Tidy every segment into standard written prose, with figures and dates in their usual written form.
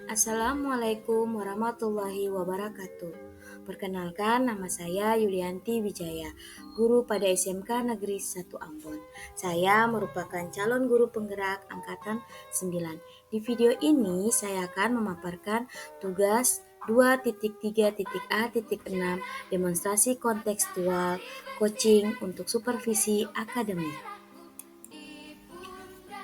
Assalamualaikum warahmatullahi wabarakatuh. Perkenalkan, nama saya Yulianti Wijaya, guru pada SMK Negeri 1 Ambon. Saya merupakan calon guru penggerak angkatan 9. Di video ini saya akan memaparkan tugas 2.3.A.6 demonstrasi kontekstual coaching untuk supervisi akademik.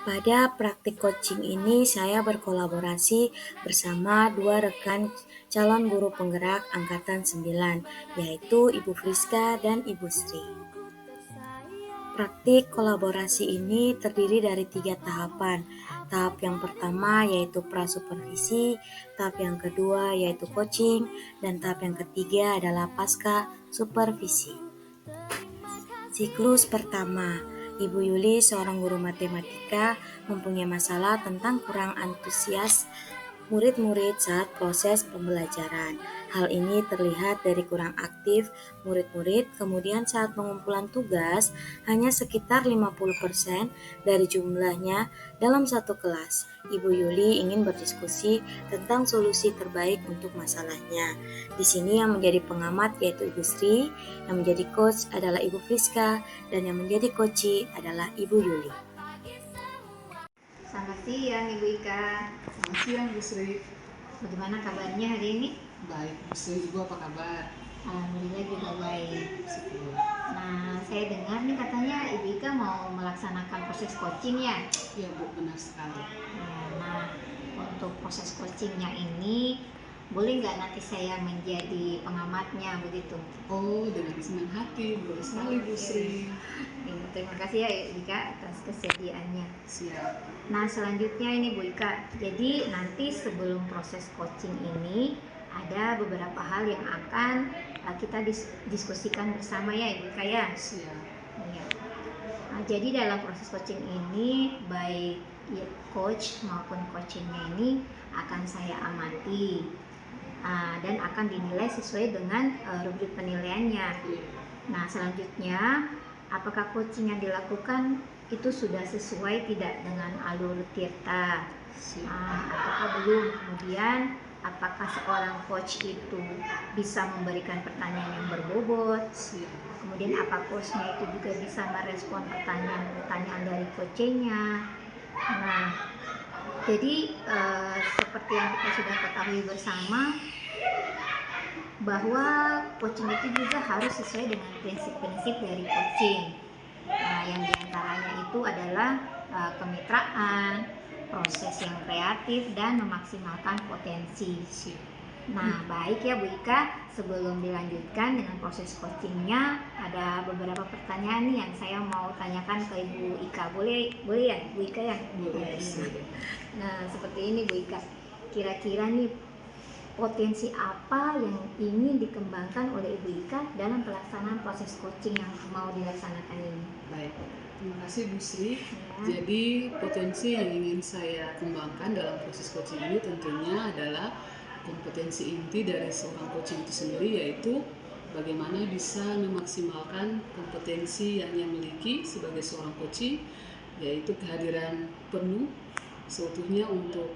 Pada praktik coaching ini saya berkolaborasi bersama dua rekan calon guru penggerak angkatan 9, yaitu Ibu Friska dan Ibu Sri. Praktik kolaborasi ini terdiri dari 3 tahapan. Tahap yang pertama yaitu prasupervisi, tahap yang kedua yaitu coaching, dan tahap yang ketiga adalah pasca supervisi. Siklus pertama, Ibu Yuli, seorang guru matematika, mempunyai masalah tentang kurang antusias murid-murid saat proses pembelajaran. Hal ini terlihat dari kurang aktif murid-murid, kemudian saat pengumpulan tugas hanya sekitar 50% dari jumlahnya dalam satu kelas. Ibu Yuli ingin berdiskusi tentang solusi terbaik untuk masalahnya. Di sini yang menjadi pengamat yaitu Ibu Sri, yang menjadi coach adalah Ibu Friska, dan yang menjadi coachee adalah Ibu Yuli. Selamat siang Ibu Ika. Selamat siang Bu Sri. Bagaimana kabarnya hari ini? Baik Bu Sri, Ibu apa kabar? Alhamdulillah juga baik. Syukur. Nah, saya dengar nih katanya Ibu Ika mau melaksanakan proses coaching ya? Iya Bu, benar sekali. Nah, untuk proses coachingnya ini boleh nggak nanti saya menjadi pengamatnya begitu? Oh, dengan senang hati, boleh sekali Bu Sri. Terima kasih ya Ibu Ika atas kesediaannya. Siap. Nah, selanjutnya ini Bu Ika, jadi nanti sebelum proses coaching ini ada beberapa hal yang akan kita diskusikan bersama ya Ibu Ika ya. Siap. Ya. Nah, jadi dalam proses coaching ini baik coach maupun coachingnya ini akan saya amati dan akan dinilai sesuai dengan rubrik penilaiannya. Nah, selanjutnya apakah coaching yang dilakukan itu sudah sesuai tidak dengan alur tirta ataukah belum, kemudian apakah seorang coach itu bisa memberikan pertanyaan yang berbobot, kemudian apa coachnya itu juga bisa merespon pertanyaan-pertanyaan dari coachnya. Nah, jadi seperti yang kita sudah ketahui bersama bahwa coaching itu juga harus sesuai dengan prinsip-prinsip dari coaching. Nah, yang diantaranya itu adalah kemitraan, proses yang kreatif, dan memaksimalkan potensi. Nah, baik ya Bu Ika, sebelum dilanjutkan dengan proses coachingnya, ada beberapa pertanyaan nih yang saya mau tanyakan ke Ibu Ika. Boleh ya Bu Ika ya? Boleh. Nah, seperti ini Bu Ika, kira-kira nih potensi apa yang ingin dikembangkan oleh Ibu Ika dalam pelaksanaan proses coaching yang mau dilaksanakan ini? Baik, terima kasih Bu Sri. Ya. Jadi potensi yang ingin saya kembangkan dalam proses coaching ini tentunya adalah kompetensi inti dari seorang coaching itu sendiri, yaitu bagaimana bisa memaksimalkan kompetensi yang ia miliki sebagai seorang coaching, yaitu kehadiran penuh seutuhnya untuk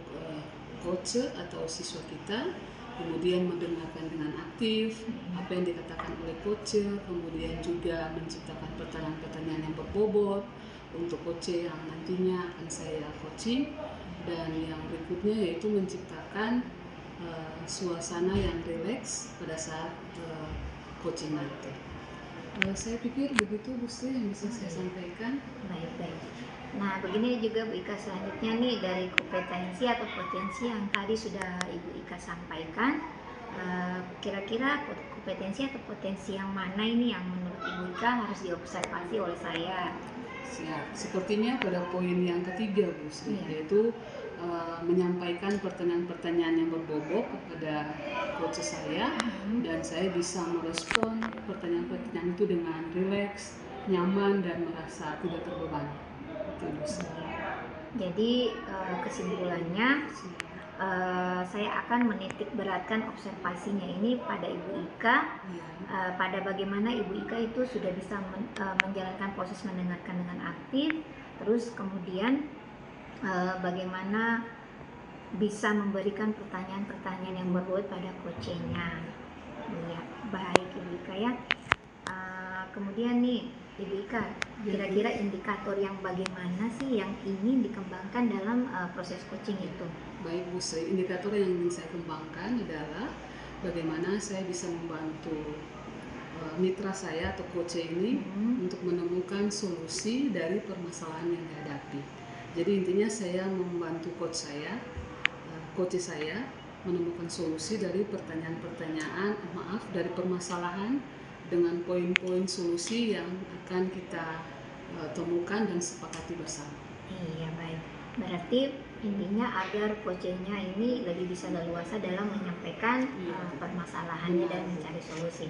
coach atau siswa kita, kemudian mendengarkan dengan aktif apa yang dikatakan oleh coach, kemudian juga menciptakan pertanyaan-pertanyaan yang berbobot untuk coach yang nantinya akan saya coaching, dan yang berikutnya yaitu menciptakan suasana yang rileks pada saat coaching nanti. Saya pikir begitu Bu Sri yang bisa saya sampaikan. Baik. Nah, begini juga Bu Ika, selanjutnya nih dari kompetensi atau potensi yang tadi sudah Ibu Ika sampaikan, kira-kira kompetensi atau potensi yang mana ini yang menurut Ibu Ika harus diobservasi oleh saya? Siap. Sepertinya pada poin yang ketiga Bu Sri, yaitu menyampaikan pertanyaan-pertanyaan yang berbobot kepada coach saya, dan saya bisa merespon pertanyaan-pertanyaan itu dengan rileks, nyaman, dan merasa tidak terbebani. Itu Bu Sri. Jadi kesimpulannya saya akan menitik beratkan observasinya ini pada Ibu Ika, pada bagaimana Ibu Ika itu sudah bisa menjalankan proses mendengarkan dengan aktif, terus kemudian bagaimana bisa memberikan pertanyaan-pertanyaan yang berbobot pada coachingnya. Ya, baik Ibu Ika ya. Kemudian nih Ibu Ika, kira-kira indikator yang bagaimana sih yang ingin dikembangkan dalam proses coaching itu? Baik Bu Sri, indikator yang ingin saya kembangkan adalah bagaimana saya bisa membantu mitra saya atau coach ini untuk menemukan solusi dari permasalahan yang dihadapi. Jadi intinya saya membantu coach saya menemukan solusi dari dari permasalahan dengan poin-poin solusi yang akan kita temukan dan sepakati bersama. Iya, baik. Berarti intinya agar coachingnya ini lebih bisa leluasa dalam menyampaikan permasalahannya dan mencari solusi.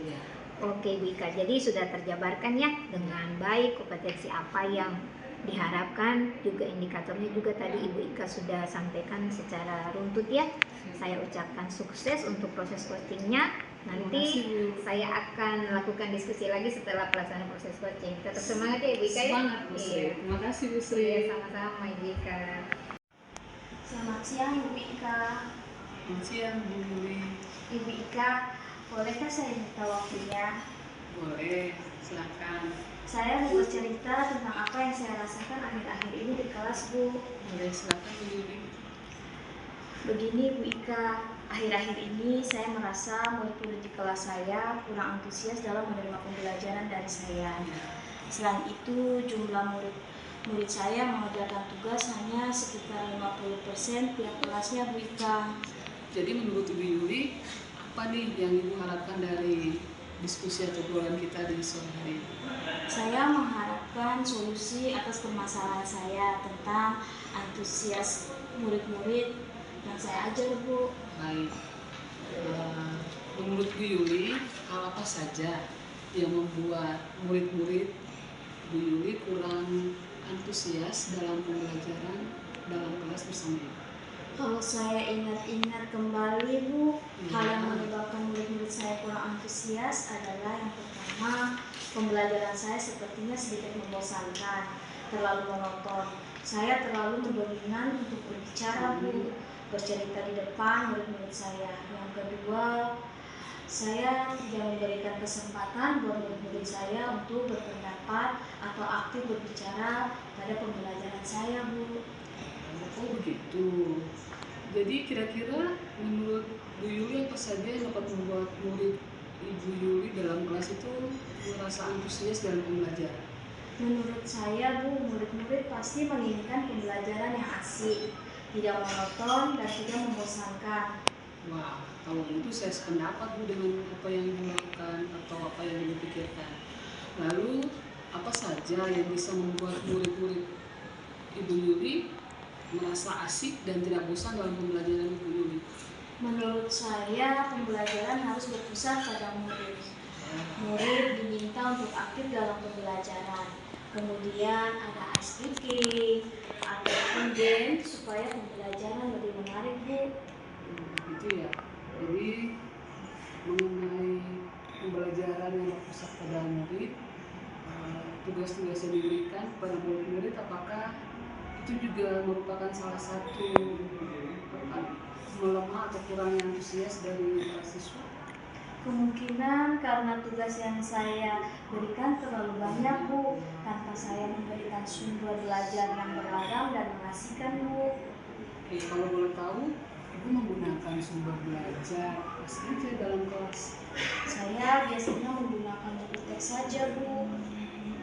Oke Bu Ika, jadi sudah terjabarkan ya dengan baik kompetensi apa yang diharapkan, juga indikatornya juga tadi Ibu Ika sudah sampaikan secara runtut ya. Saya ucapkan sukses untuk proses coachingnya. Nanti saya akan lakukan diskusi lagi setelah pelaksanaan proses coaching. Tetap semangat ya Ibu Ika ya. Semangat Bu Sri. Iya. Terima kasih Bu Sri. Iya, sama-sama Ibu Ika. Selamat siang Ibu Ika. Selamat siang Bu Yuli. Ibu Ika, bolehkah saya minta waktunya? Boleh, silakan. Saya mau bercerita tentang apa yang saya rasakan akhir-akhir ini di kelas, Bu. Boleh, silakan Bu Yuli. Begini Bu Ika, akhir-akhir ini saya merasa murid-murid di kelas saya kurang antusias dalam menerima pembelajaran dari saya. Selain itu, jumlah murid saya mengerjakan tugas hanya sekitar 50% tiap kelasnya Bu Ika. Jadi menurut Ibu Yuli, apa nih yang Ibu harapkan dari diskusi atau obrolan kita di sore hari ini? Saya mengharapkan solusi atas permasalahan saya tentang antusias murid-murid yang saya ajar, Bu. Baik, menurut Bu Yuli, hal apa saja yang membuat murid-murid Bu Yuli kurang antusias dalam pembelajaran dalam kelas bersama Ibu? Kalau saya ingat-ingat kembali, Bu, hal yang menyebabkan murid-murid saya kurang antusias adalah yang pertama, pembelajaran saya sepertinya sedikit membosankan, terlalu monoton. Saya terlalu berdominan untuk berbicara, Bu, bercerita di depan murid-murid saya. Yang kedua, saya tidak memberikan kesempatan buat murid-murid saya untuk berpendapat atau aktif berbicara pada pembelajaran saya, Bu. Oh begitu. Jadi kira-kira menurut Bu Yuli apa saja yang dapat membuat murid Ibu Yuli dalam kelas itu merasa antusias dalam pembelajaran? Menurut saya, Bu, murid-murid pasti menginginkan pembelajaran yang asik, tidak monoton, dan tidak membosankan. Wah, kalau itu saya sependapat Bu dengan apa yang Ibu lakukan atau apa yang Ibu pikirkan. Lalu, apa saja yang bisa membuat murid-murid Ibu Yuli merasa asik dan tidak bosan dalam pembelajaran Ibu Yuli? Menurut saya, pembelajaran harus berpusat pada murid. Murid diminta untuk aktif dalam pembelajaran. Kemudian ada ice breaking ataupun game supaya pembelajaran lebih menarik, Bu. Gitu ya. Jadi mengenai pembelajaran yang berpusat pada murid, tugas-tugas yang diberikan kepada murid-murid, apakah itu juga merupakan salah satu melemah atau kurangnya antusias dari siswa? Kemungkinan karena tugas yang saya berikan terlalu banyak, Bu, tanpa saya memberikan sumber belajar yang beragam dan mengasihkan, Bu. Oke, kalau boleh tahu, Ibu menggunakan sumber belajar apa saja dalam kelas? Saya biasanya menggunakan buku teks saja, Bu.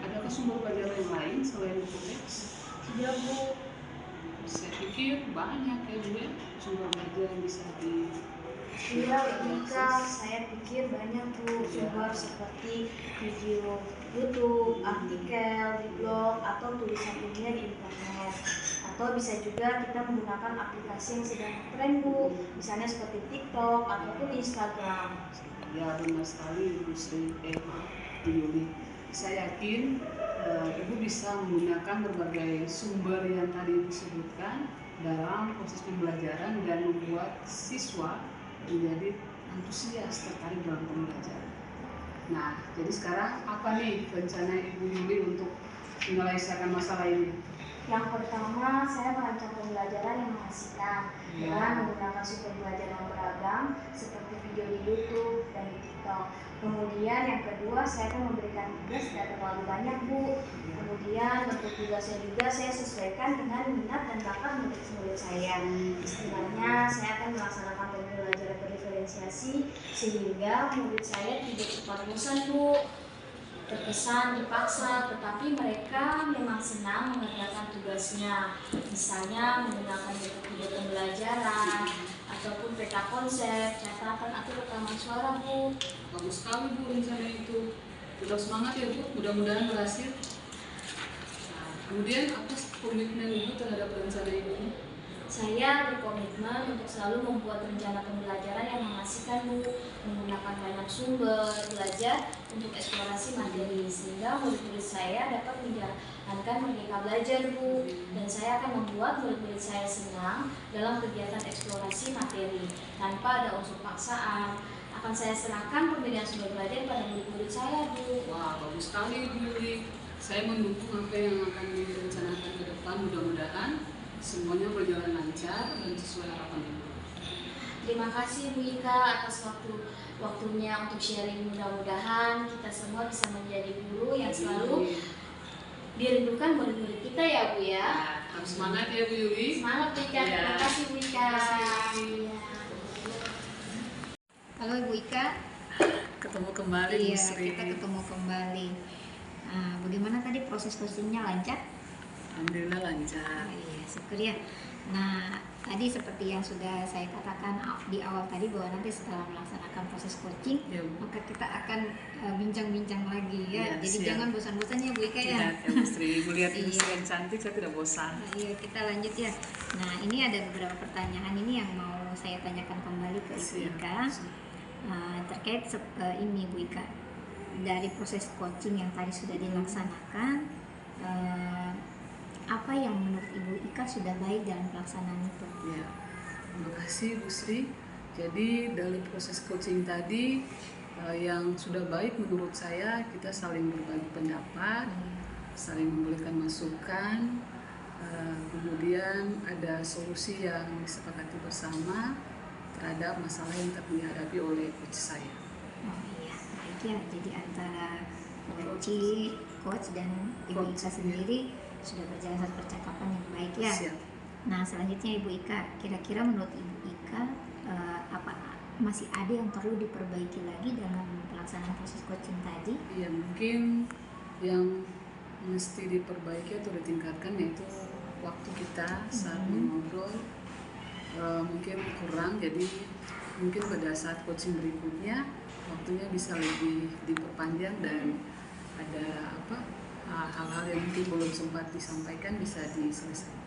Adakah sumber belajar yang lain selain buku teks? Tidak, Bu. Saya pikir banyak ya Bu ya, sumber belajar yang bisa di Iya, Ika, saya pikir banyak, Bu, sumber seperti video YouTube, artikel di blog, atau tulisan ilmiah di internet. Atau bisa juga kita menggunakan aplikasi yang sedang tren, Bu, misalnya seperti TikTok ataupun Instagram. Ya benar sekali Bu Sri, Bu Yuli. Saya yakin Ibu bisa menggunakan berbagai sumber yang tadi disebutkan dalam proses pembelajaran dan membuat siswa menjadi antusias tertarik dalam pembelajaran. Nah, jadi sekarang apa nih rencana Ibu Yuli untuk menyelesaikan masalah ini? Yang pertama, saya merancang pembelajaran yang mengasihkan dengan menggunakan sumber belajar yang beragam seperti video di YouTube dan di TikTok. Kemudian yang kedua, saya akan memberikan tugas tidak terlalu banyak, Bu. Kemudian untuk tugasnya juga saya sesuaikan dengan minat dan bakat murid-murid saya. Istilahnya, saya akan melaksanakan pembelajaran berdiferensiasi sehingga murid saya tidak cepat bosan, Bu, terkesan dipaksa, tetapi mereka memang senang mengerjakan tugasnya. Misalnya menggunakan video pembelajaran ataupun peta konsep, catatan atau rekaman suara, Bu. Bagus sekali Bu rencana itu. Tetap semangat ya Bu, mudah-mudahan berhasil. Nah, kemudian apa komitmen Ibu terhadap rencana ini? Saya berkomitmen untuk selalu membuat rencana pembelajaran yang mengasihkan, Bu, menggunakan banyak sumber belajar untuk eksplorasi materi sehingga murid-murid saya dapat menjalankan merdeka belajar, Bu. Dan saya akan membuat murid-murid saya senang dalam kegiatan eksplorasi materi tanpa ada unsur paksaan. Akan saya serahkan pemilihan sumber belajar pada murid-murid saya, Bu. Wah, bagus sekali Bu Yuli. Saya mendukung apa yang akan direncanakan ke depan. Mudah-mudahan semuanya berjalan lancar dan sesuai harapan Ibu. Terima kasih Bu Ika atas waktunya untuk sharing. Mudah-mudahan kita semua bisa menjadi guru yang selalu dirindukan murid-murid kita ya Bu ya. Harus semangat ya Bu Yuli. Semangat Bu Ika. Ya. Terima kasih Bu Ika. Terima Halo Ibu Ika. Ketemu kembali Bu Iya, Sri. kita ketemu kembali. Bagaimana tadi proses coachingnya, lancar? Alhamdulillah lancar. Iya, syukur ya. Nah, tadi seperti yang sudah saya katakan di awal tadi bahwa nanti setelah melaksanakan proses coaching, Ya Bu. maka kita akan bincang-bincang lagi ya. Ya, Jadi siap. jangan bosan-bosan ya Bu Ika ya. Tidak ya Bu Sri. Ibu lihat Ibu Iya. Sri yang cantik, saya tidak bosan. Iya, kita lanjut ya. Nah, ini ada beberapa pertanyaan ini yang mau saya tanyakan kembali ke Ibu Siap. Ika. Terkait ini Bu Ika, dari proses coaching yang tadi sudah dilaksanakan, apa yang menurut Ibu Ika sudah baik dalam pelaksanaan itu? Ya, terima kasih Bu Sri. Jadi dalam proses coaching tadi yang sudah baik menurut saya, kita saling berbagi pendapat, saling memberikan masukan, kemudian ada solusi yang disepakati bersama terhadap masalah yang dihadapi oleh coach saya. Oh iya, baik ya. Jadi antara coach dan Ibu Ika sendiri sudah berjalan satu percakapan yang baik ya. Siap. Nah, selanjutnya Ibu Ika, kira-kira menurut Ibu Ika apa masih ada yang perlu diperbaiki lagi dalam pelaksanaan proses coaching tadi? Ya, mungkin yang mesti diperbaiki atau ditingkatkan yaitu waktu kita saat mengobrol mungkin kurang, jadi mungkin pada saat coaching berikutnya waktunya bisa lebih diperpanjang dan ada hal-hal yang mungkin belum sempat disampaikan bisa diselesaikan.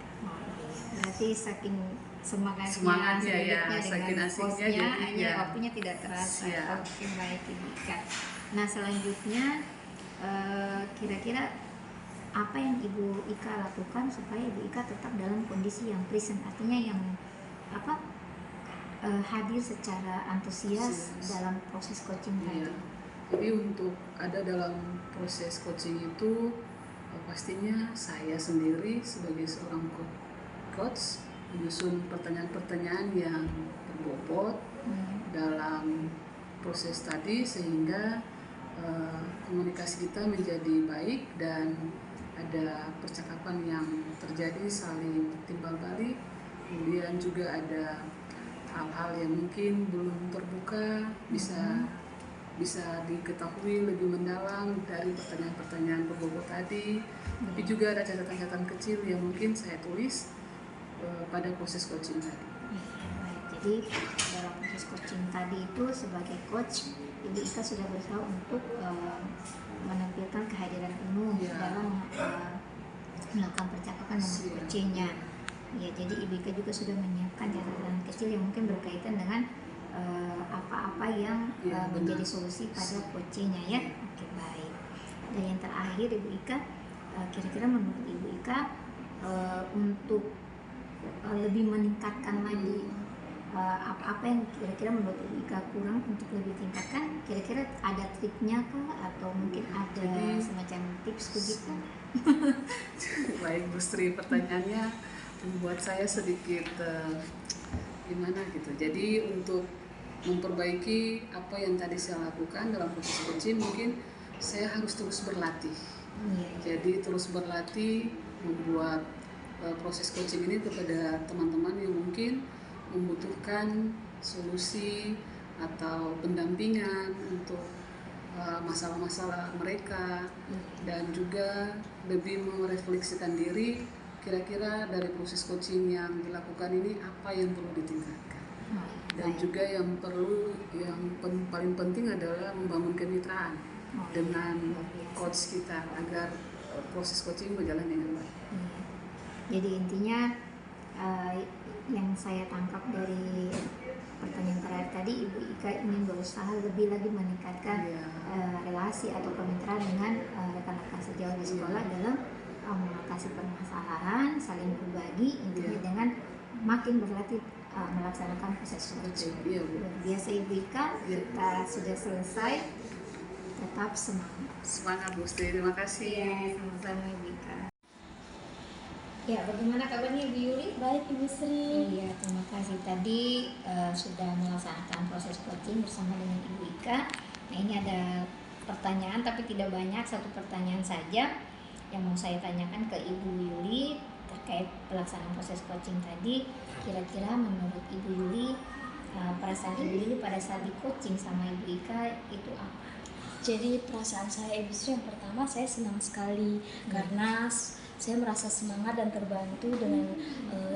Berarti saking semangatnya ya, dengan saking asiknya coachnya, jadi hanya ya. waktunya tidak terasa. Siap. Oke, baik Ibu Ika. Nah, selanjutnya kira-kira apa yang Ibu Ika lakukan supaya Ibu Ika tetap dalam kondisi yang present, artinya yang hadir secara antusias dalam proses coaching tadi? Iya. Jadi untuk ada dalam proses coaching itu pastinya saya sendiri sebagai seorang coach menyusun pertanyaan-pertanyaan yang berbobot dalam proses tadi sehingga komunikasi kita menjadi baik dan ada percakapan yang terjadi saling timbal balik, kemudian juga ada hal-hal yang mungkin belum terbuka bisa diketahui lebih mendalam dari pertanyaan-pertanyaan berbobot tadi, tapi juga ada catatan-catatan kecil yang mungkin saya tulis pada proses coaching tadi. Baik, jadi dalam proses coaching tadi itu sebagai coach, Ibu Ika sudah berusaha untuk menampilkan kehadiran penuh dalam melakukan percakapan dengan coachingnya. Ya, jadi Ibu Ika juga sudah menyiapkan catatan kecil yang mungkin berkaitan dengan apa-apa yang menjadi solusi pada coachingnya ya. Oke, baik. Dan yang terakhir Ibu Ika, kira-kira menurut Ibu Ika untuk lebih meningkatkan lagi apa yang kira-kira menurut Ibu Ika kurang untuk lebih tingkatkan? Kira-kira ada triknya kah atau mungkin ada Jadi- semacam tips begitu? Baik Bu Sri, pertanyaannya membuat saya sedikit gimana gitu. Jadi untuk memperbaiki apa yang tadi saya lakukan dalam proses coaching, mungkin saya harus terus berlatih. Iya. Jadi terus berlatih membuat proses coaching ini kepada teman-teman yang mungkin membutuhkan solusi atau pendampingan untuk masalah-masalah mereka, dan juga lebih merefleksikan diri kira-kira dari proses coaching yang dilakukan ini apa yang perlu ditingkatkan. Dan juga yang paling penting adalah membangun kemitraan dengan coach kita agar proses coaching berjalan dengan baik. Jadi intinya yang saya tangkap dari pertanyaan terakhir tadi, Ibu Ika ingin berusaha lebih lagi meningkatkan relasi atau kemitraan dengan rekan-rekan sejauh di sekolah dalam mengatasi permasalahan, saling berbagi, intinya dengan makin berlatih melaksanakan proses coaching. Luar biasa Ibu Ika, kita sudah selesai. Tetap semangat. Semangat Bu Sri, terima kasih. Sama-sama Ibu Ika. Ya, bagaimana kabarnya Ibu Yuli? Baik Ibu Sri. Iya, terima kasih. Tadi sudah melaksanakan proses coaching bersama dengan Ibu Ika. Nah, ini ada pertanyaan tapi tidak banyak, satu pertanyaan saja yang mau saya tanyakan ke Ibu Yuli terkait pelaksanaan proses coaching tadi. Kira-kira menurut Ibu Yuli, perasaan Ibu Yuli pada saat di coaching sama Ibu Ika itu apa? Jadi perasaan saya Ibu Sri, yang pertama saya senang sekali karena saya merasa semangat dan terbantu dengan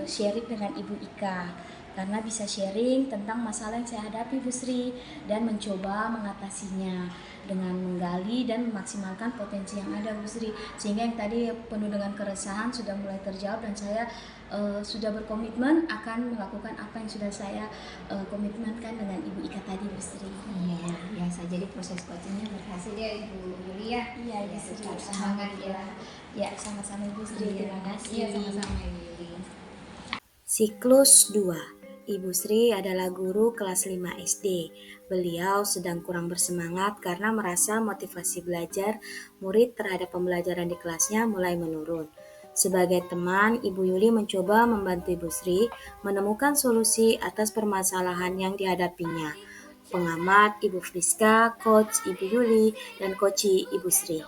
sharing dengan Ibu Ika, karena bisa sharing tentang masalah yang saya hadapi Bu Sri dan mencoba mengatasinya dengan menggali dan memaksimalkan potensi yang ada Bu Sri, sehingga yang tadi penuh dengan keresahan sudah mulai terjawab dan saya sudah berkomitmen akan melakukan apa yang sudah saya komitmenkan dengan Ibu Ika tadi Bu Sri. Iya, biasa. Jadi proses coachingnya berhasil ya Ibu Yuli ya. Iya Ibu Sri, tetap semangat ya. Ya, sama-sama Ibu Sri, terima kasih. Iya, sama-sama Ibu Yuli. Siklus 2. Ibu Sri adalah guru kelas 5 SD. Beliau sedang kurang bersemangat karena merasa motivasi belajar murid terhadap pembelajaran di kelasnya mulai menurun. Sebagai teman, Ibu Yuli mencoba membantu Ibu Sri menemukan solusi atas permasalahan yang dihadapinya. Pengamat Ibu Friska, Coach Ibu Yuli, dan Coach Ibu Sri.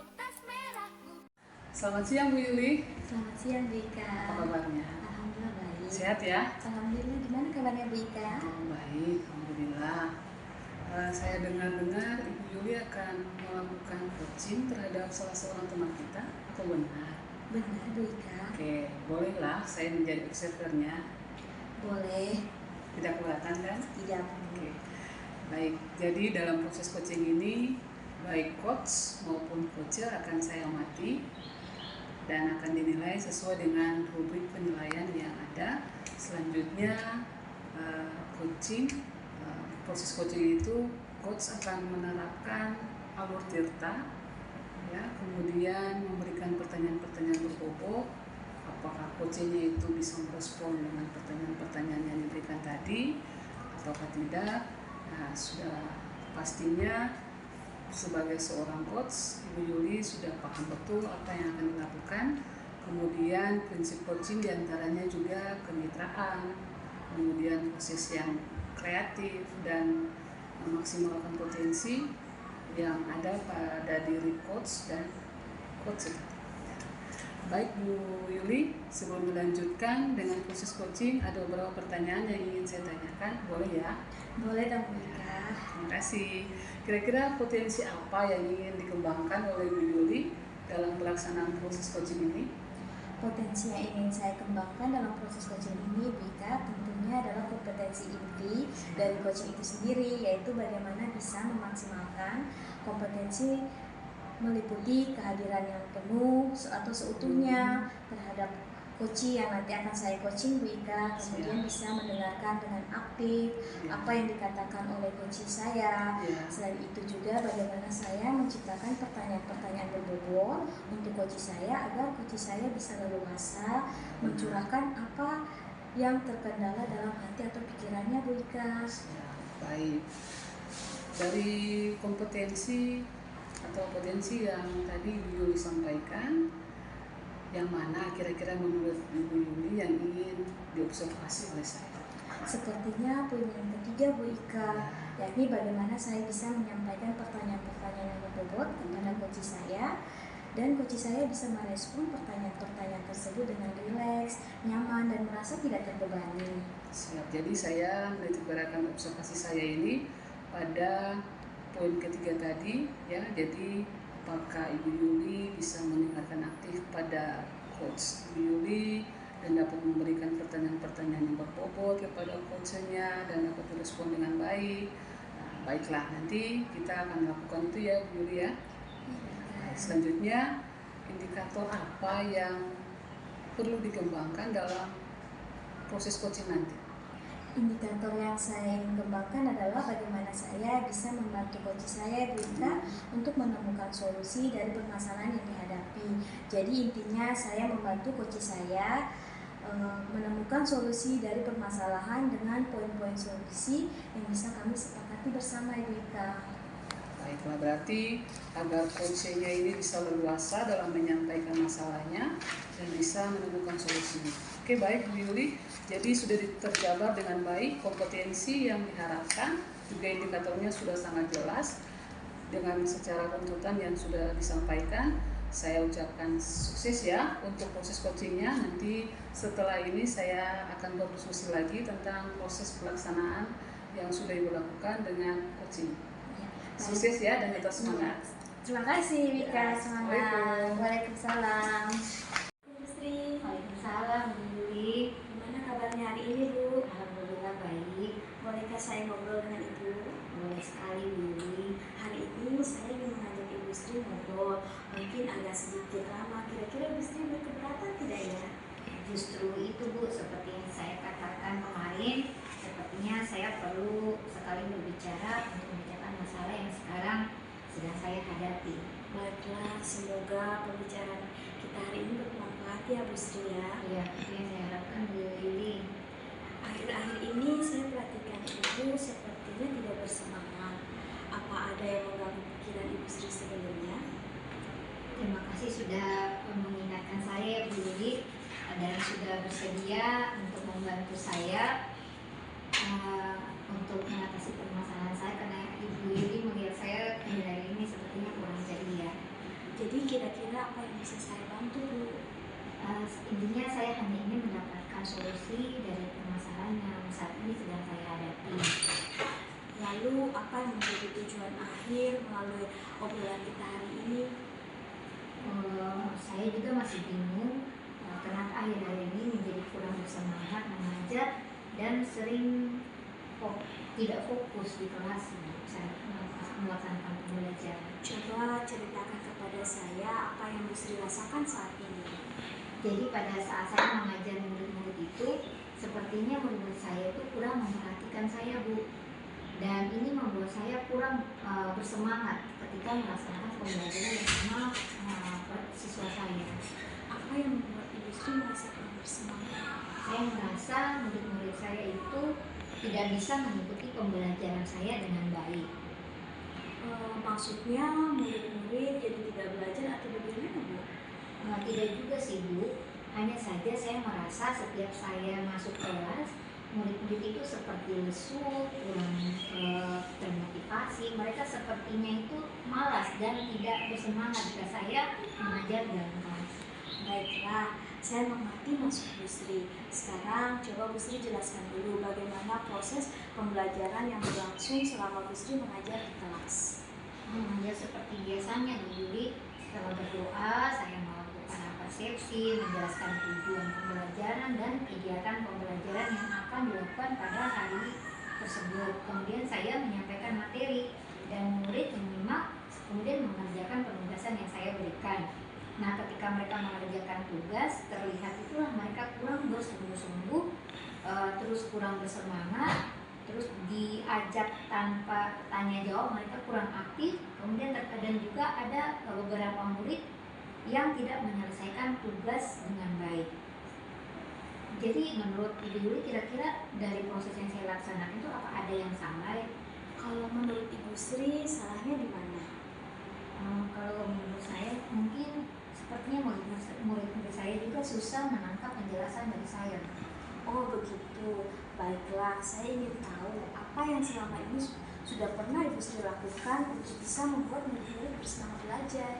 Selamat siang Bu Yuli. Selamat siang Bu Ika. Apa kabarnya? Alhamdulillah baik. Sehat ya? Alhamdulillah, gimana kabarnya Bu Ika? Baik, alhamdulillah. Saya dengar-dengar Ibu Yuli akan melakukan coaching terhadap salah seorang teman kita, atau benar? Benar Bu Ika. Oke, bolehlah saya menjadi observernya. Boleh. Tidak kelihatan kan? Tidak. Oke. Baik, jadi dalam proses coaching ini baik coach maupun coacher akan saya amati dan akan dinilai sesuai dengan rubrik penilaian yang ada. Selanjutnya proses coaching itu coach akan menerapkan alur tirta, ya, kemudian memberikan pertanyaan-pertanyaan berbobot. Apakah coachingnya itu bisa merespon dengan pertanyaan-pertanyaan yang diberikan tadi ataukah tidak? Nah, sudah pastinya sebagai seorang coach, Ibu Yuli sudah paham betul apa yang akan dilakukan. Kemudian prinsip coaching diantaranya juga kemitraan, kemudian proses yang kreatif dan memaksimalkan potensi yang ada pada diri coach dan coach. Baik Bu Yuli, sebelum melanjutkan dengan proses coaching, ada beberapa pertanyaan yang ingin saya tanyakan, boleh ya? Boleh dong Bu Ika. Terima kasih. Kira-kira potensi apa yang ingin dikembangkan oleh Bu Yuli dalam pelaksanaan proses coaching ini? Potensi yang ingin saya kembangkan dalam proses coaching ini Bu Ika tentunya adalah kompetensi inti dari coaching itu sendiri, yaitu bagaimana bisa memaksimalkan kompetensi meliputi kehadiran yang penuh atau seutuhnya terhadap coaching yang nanti akan saya coaching Bu Ika, kemudian bisa mendengarkan dengan aktif apa yang dikatakan oleh coaching saya. Selain itu juga bagaimana saya menciptakan pertanyaan-pertanyaan berbobot untuk coaching saya agar coaching saya bisa leluasa mencurahkan apa yang terkendala dalam hati atau pikirannya Bu Ika. Wika. Ya, baik. Dari kompetensi atau potensi yang tadi Ibu Yuli sampaikan, yang mana kira-kira menurut Ibu Yuli yang ingin diobservasi oleh saya? Sepertinya poin yang ketiga Bu Ika, yakni bagaimana saya bisa menyampaikan pertanyaan-pertanyaan yang berbobot kepada coach saya, dan coach saya bisa merespon pertanyaan-pertanyaan tersebut dengan rileks, nyaman, dan merasa tidak terbebani. Siap. Jadi saya menitikberatkan observasi saya ini pada poin ketiga tadi, ya. Jadi apakah Ibu Yuli bisa mendengarkan aktif pada coach Ibu Yuli dan dapat memberikan pertanyaan-pertanyaan yang berbobot kepada coachnya dan dapat direspon dengan baik. Nah, baiklah, nanti kita akan melakukan itu ya Bu Yuli ya. Nah, selanjutnya, indikator apa yang perlu dikembangkan dalam proses coaching nanti? Indikator yang saya ingin kembangkan adalah bagaimana saya bisa membantu coach saya Bu Ika untuk menemukan solusi dari permasalahan yang dihadapi. Jadi intinya saya membantu coach saya menemukan solusi dari permasalahan dengan poin-poin solusi yang bisa kami sepakati bersama Ibu Ika. Baiklah, berarti agar coachnya ini bisa leluasa dalam menyampaikan masalahnya dan bisa menemukan solusinya. Oke, baik Bu Yuli. Jadi sudah terjabar dengan baik kompetensi yang diharapkan, juga indikatornya sudah sangat jelas dengan secara runtutan yang sudah disampaikan. Saya ucapkan sukses ya untuk proses coachingnya. Nanti setelah ini saya akan berdiskusi lagi tentang proses pelaksanaan yang sudah Ibu lakukan dengan coaching. Sukses ya dan tetap semangat. Terima kasih Wika, semangat. Waalaikumsalam. Bu Sri, Waalaikumsalam Bu Yuli. gimana kabarnya hari ini Bu? Alhamdulillah baik. Bolehkah saya ngobrol dengan Ibu? Boleh sekali Bu Yuli. Hari ini saya ingin mengajak Ibu Sri ngobrol, mungkin agak sedikit lama. Kira-kira Ibu Sri berkeberatan tidak ya? Justru itu Bu, seperti yang saya katakan kemarin, sepertinya saya perlu sekali berbicara untuk membicarakan masalah yang sekarang sedang saya hadapi. Baiklah, semoga pembicaraan kita hari ini bermanfaat ya Bu Sri ya. Iya, itu yang saya harapkan Bu Yuli. Akhir-akhir ini saya perhatikan Ibu sepertinya tidak bersemangat. Apa ada yang mengganggu pikiran Ibu Sri sebelumnya? Terima kasih sudah mengingatkan saya Bu Yuli dan sudah bersedia untuk membantu saya untuk mengatasi permasalahan saya, karena Ibu Yuli melihat saya dari ini sepertinya kurang ceria. Jadi kira-kira apa yang bisa saya bantu Bu? Intinya saya hanya ingin mendapatkan solusi dari permasalahan yang saat ini sedang saya hadapi. Lalu apa yang menjadi tujuan akhir melalui obrolan kita hari ini? Saya juga masih bingung kenapa akhir-akhir ini menjadi kurang bersemangat mengajar dan sering tidak fokus di kelas saya melaksanakan pembelajaran. Coba ceritakan kepada saya apa yang Bu Sri rasakan saat ini. Jadi pada saat saya mengajar murid-murid itu, sepertinya murid-murid saya itu kurang memperhatikan saya Bu, dan ini membuat saya kurang bersemangat ketika melaksanakan pembelajaran bersama siswa saya. Apa yang membuat Ibu Sri merasa kurang bersemangat? Saya merasa murid-murid saya itu tidak bisa mengikuti pembelajaran saya dengan baik. Maksudnya murid-murid jadi tidak belajar atau bagaimana Bu? Tidak juga sih Bu, hanya saja saya merasa setiap saya masuk kelas, murid-murid itu seperti lesu, kurang termotivasi. Mereka sepertinya itu malas dan tidak bersemangat jika saya mengajar dalam kelas. Baiklah, saya mengerti maksud Bu Sri. Sekarang coba Bu Sri jelaskan dulu bagaimana proses pembelajaran yang berlangsung selama Bu Sri mengajar di kelas. Mengajar seperti biasanya Bu Yuli, setelah berdoa saya melakukan persepsi, menjelaskan tujuan pembelajaran dan kegiatan pembelajaran yang akan dilakukan pada hari tersebut. Kemudian saya menyampaikan materi dan murid menyimak, kemudian mengerjakan penugasan yang saya berikan. Nah, ketika mereka mengerjakan tugas, terlihat itulah mereka kurang bersungguh-sungguh, terus kurang bersemangat, terus diajak tanpa tanya jawab mereka kurang aktif. Kemudian terkadang juga ada beberapa murid yang tidak menyelesaikan tugas dengan baik. Jadi menurut Ibu Yuli, kira-kira dari proses yang saya laksanakan itu apa yang salah ya? Kalau menurut Ibu Sri, salahnya di mana? Kalau menurut saya mungkin sepertinya murid-murid saya juga susah menangkap penjelasan dari saya. Oh begitu, baiklah saya ingin tahu apa yang selama ini sudah pernah Ibu Sri lakukan untuk bisa membuat murid-murid bersemangat belajar.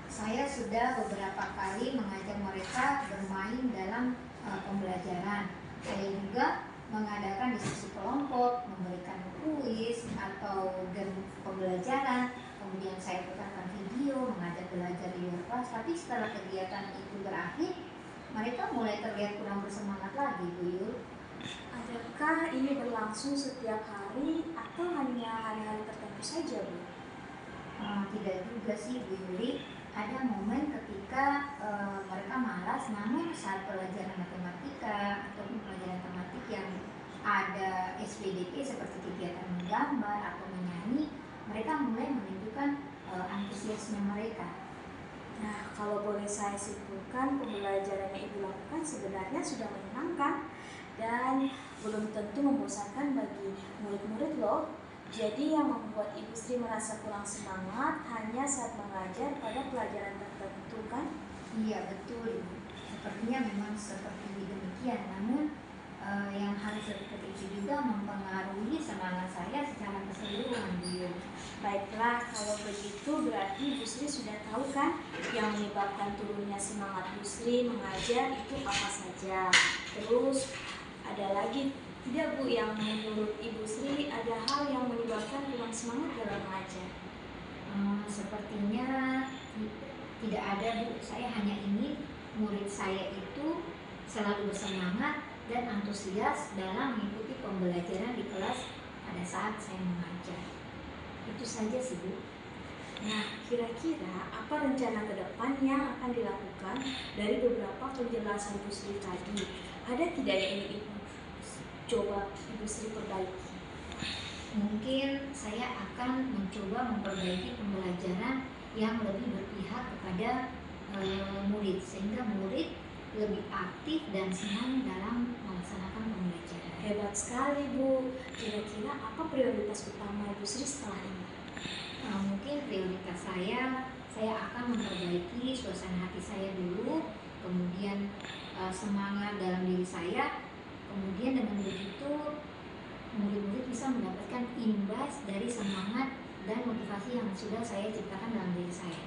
Saya sudah beberapa kali mengajak mereka bermain dalam pembelajaran. Saya juga mengadakan diskusi kelompok, memberikan kuis atau game pembelajaran. Kemudian saya putarkan video, mengajak belajar di luar kelas. Tapi setelah kegiatan itu berakhir, mereka mulai terlihat kurang bersemangat lagi, Bu Yul. Adakah ini berlangsung setiap hari atau hanya hari-hari tertentu saja, Bu? Tidak juga sih, Bu Yuli. Ada momen ketika mereka malas, namun saat pelajaran matematika atau pelajaran tematik yang ada SPDP seperti kegiatan menggambar atau menyanyi, mereka mulai menunjukkan antusiasme mereka. Nah, kalau boleh saya simpulkan, pembelajaran yang Ibu lakukan sebenarnya sudah menyenangkan dan belum tentu membosankan bagi murid-murid loh. Jadi yang membuat Ibu Sri merasa kurang semangat hanya saat mengajar pada pelajaran tertentu kan? Iya betul, sepertinya memang seperti demikian. Namun yang hal seperti itu juga mempengaruhi semangat saya secara keseluruhan, Bu. Baiklah, kalau begitu berarti Bu Sri sudah tahu kan yang menyebabkan turunnya semangat Bu Sri mengajar itu apa saja. Terus ada lagi tidak Bu yang menurut Ibu Sri ada hal yang menyebabkan kurang semangat dalam mengajar? Sepertinya tidak ada, Bu. Saya hanya ingin murid saya itu selalu bersemangat dan antusias dalam mengikuti pembelajaran di kelas pada saat saya mengajar. Itu saja sih, Bu. Nah, kira-kira apa rencana ke depan yang akan dilakukan dari beberapa penjelasan Bu Sri tadi? Ada tidak yang ingin Ibu coba Ibu Sri perbaiki? Mungkin saya akan mencoba memperbaiki pembelajaran yang lebih berpihak kepada murid, sehingga murid lebih aktif dan senang dalam melaksanakan pembelajaran. Hebat sekali Bu. Kira-kira apa prioritas utama Ibu Sri setelah ini? Mungkin prioritas saya akan memperbaiki suasana hati saya dulu, kemudian semangat dalam diri saya, kemudian dengan begitu murid-murid bisa mendapatkan imbas dari semangat dan motivasi yang sudah saya ciptakan dalam diri saya.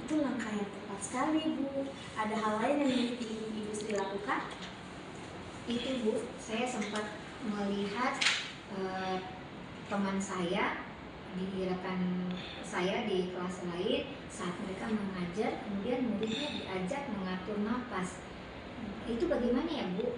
Itu langkah yang tepat sekali Bu. Ada hal lain yang ingin Ibu Sri lakukan? Itu, Bu, saya sempat melihat teman saya di rekan saya di kelas lain saat mereka mengajar, kemudian muridnya diajak mengatur napas. Itu bagaimana ya, Bu?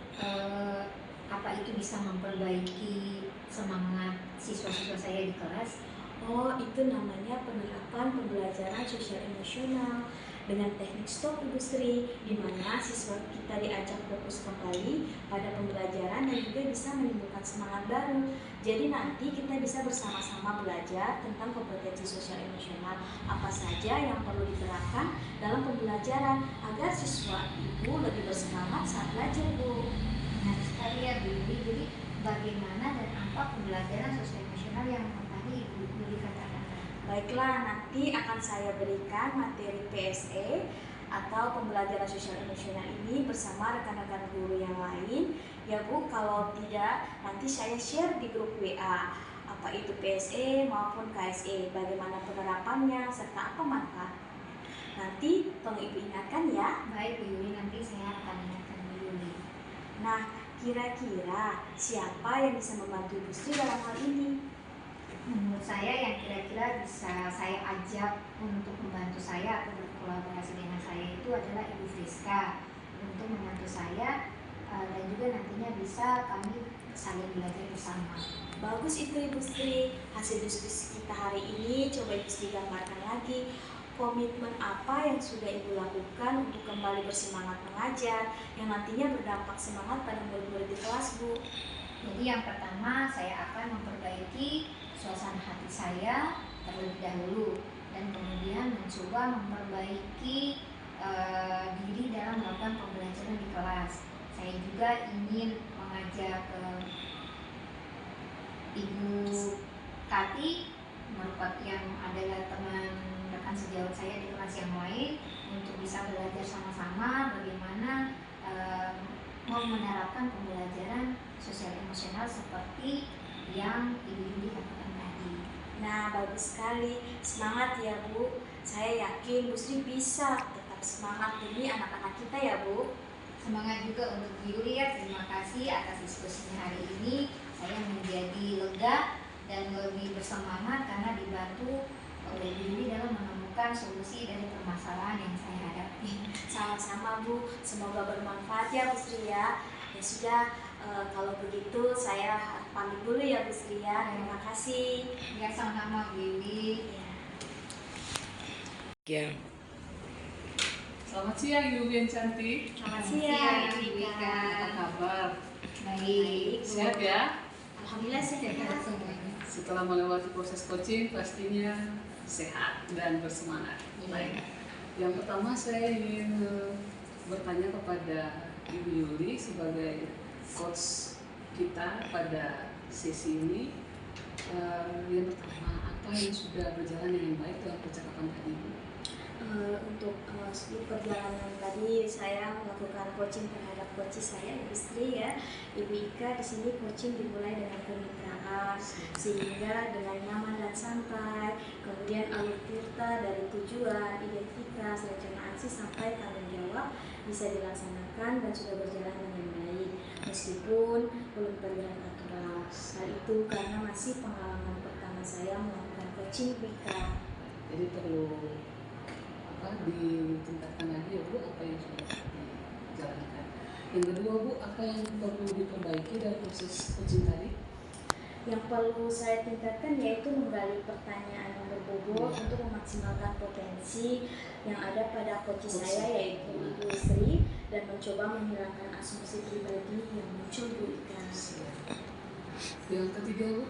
Apa itu bisa memperbaiki semangat siswa-siswa saya di kelas? Oh, itu namanya penerapan pembelajaran sosial emosional dengan teknik stop Ibu Sri, di mana siswa kita diajak fokus kembali pada pembelajaran dan juga bisa menimbulkan semangat baru. Jadi nanti kita bisa bersama-sama belajar tentang kompetensi sosial emosional apa saja yang perlu diterapkan dalam pembelajaran agar siswa Ibu lebih bersemangat saat belajar, Bu. Nah, sekali ya, Bu. Jadi bagaimana dan apa pembelajaran sosial emosional yang tadi Ibu dikatakan? Baiklah, nanti akan saya berikan materi PSE atau pembelajaran sosial emosional ini bersama rekan-rekan guru yang lain. Ya Bu, kalau tidak nanti saya share di grup WA apa itu PSE maupun KSE, bagaimana penerapannya serta apa manfaat. Nanti tolong Ibu ingatkan ya. Baik, Bu Yuli, nanti saya akan ingatkan Bu Yuli. Nah, kira-kira siapa yang bisa membantu Ibu Sri dalam hal ini? Menurut saya yang kira-kira bisa saya ajak untuk membantu saya atau berkolaborasi dengan saya itu adalah Ibu Friska untuk membantu saya dan juga nantinya bisa kami saling belajar bersama. Bagus itu Ibu Sri. Hasil diskusi kita hari ini coba Ibu Sri gambarkan lagi komitmen apa yang sudah Ibu lakukan untuk kembali bersemangat mengajar yang nantinya berdampak semangat pada murid-murid di kelas, Bu. Jadi yang pertama saya akan memperbaiki suasana hati saya terlebih dahulu dan kemudian mencoba memperbaiki diri dalam melakukan pembelajaran di kelas. Saya juga ingin mengajak Ibu Kati merupakan yang adalah teman rekan sejawat saya di kelas yang lain untuk bisa belajar sama-sama bagaimana menerapkan pembelajaran sosial emosional seperti yang Ibu Yuli katakan tadi. Nah, bagus sekali. Semangat ya, Bu. Saya yakin Bu Sri bisa tetap semangat demi anak-anak kita ya, Bu. Semangat juga untuk Bu Yuli ya. Terima kasih atas diskusinya hari ini. Saya menjadi lega dan lebih bersemangat karena dibantu oleh Bu Yuli dalam menemukan solusi dari permasalahan yang saya hadapi. Sama-sama, Bu. Semoga bermanfaat ya, Bu Sri ya. Ya sudah, kalau begitu saya pamit dulu ya, Bu Sri ya. Terima kasih. Ya, sama-sama Bu Yuli. Ya. Selamat siang Ibu yang cantik. Selamat siang, Ibu Ibu Ika. Apa kabar? Baik. Sehat ya? Alhamdulillah sehat. Semuanya. Setelah melewati proses coaching pastinya sehat dan bersemangat. Baik. Yang pertama saya ingin bertanya kepada Ibu Yuli sebagai coach kita pada sesi ini. Yang pertama, apa yang sudah berjalan dengan baik dalam percakapan tadi, Bu? Untuk perjalanan tadi saya melakukan coaching terhadap coach saya Ibu Sri ya, Ibu Ika. Di sini coaching dimulai dengan kemitraan sehingga dengan nyaman dan santai, kemudian alur tirta dari tujuan, identitas, rencana aksi sampai tanggung jawab bisa dilaksanakan dan sudah berjalan dengan baik meskipun belum terlihat natural. Hal itu karena masih pengalaman pertama saya melakukan coaching Ibu Ika. Jadi perlu ditingkatkan lagi ya Bu, apa yang sudah dijalankan. Yang kedua Bu, apa yang perlu diperbaiki dari proses coaching tadi? Yang perlu saya tingkatkan yaitu menggali pertanyaan yang berbobot untuk memaksimalkan potensi yang ada pada coach saya yaitu Ibu Sri dan mencoba menghilangkan asumsi pribadi yang muncul Bu Ika. Yang ketiga Bu,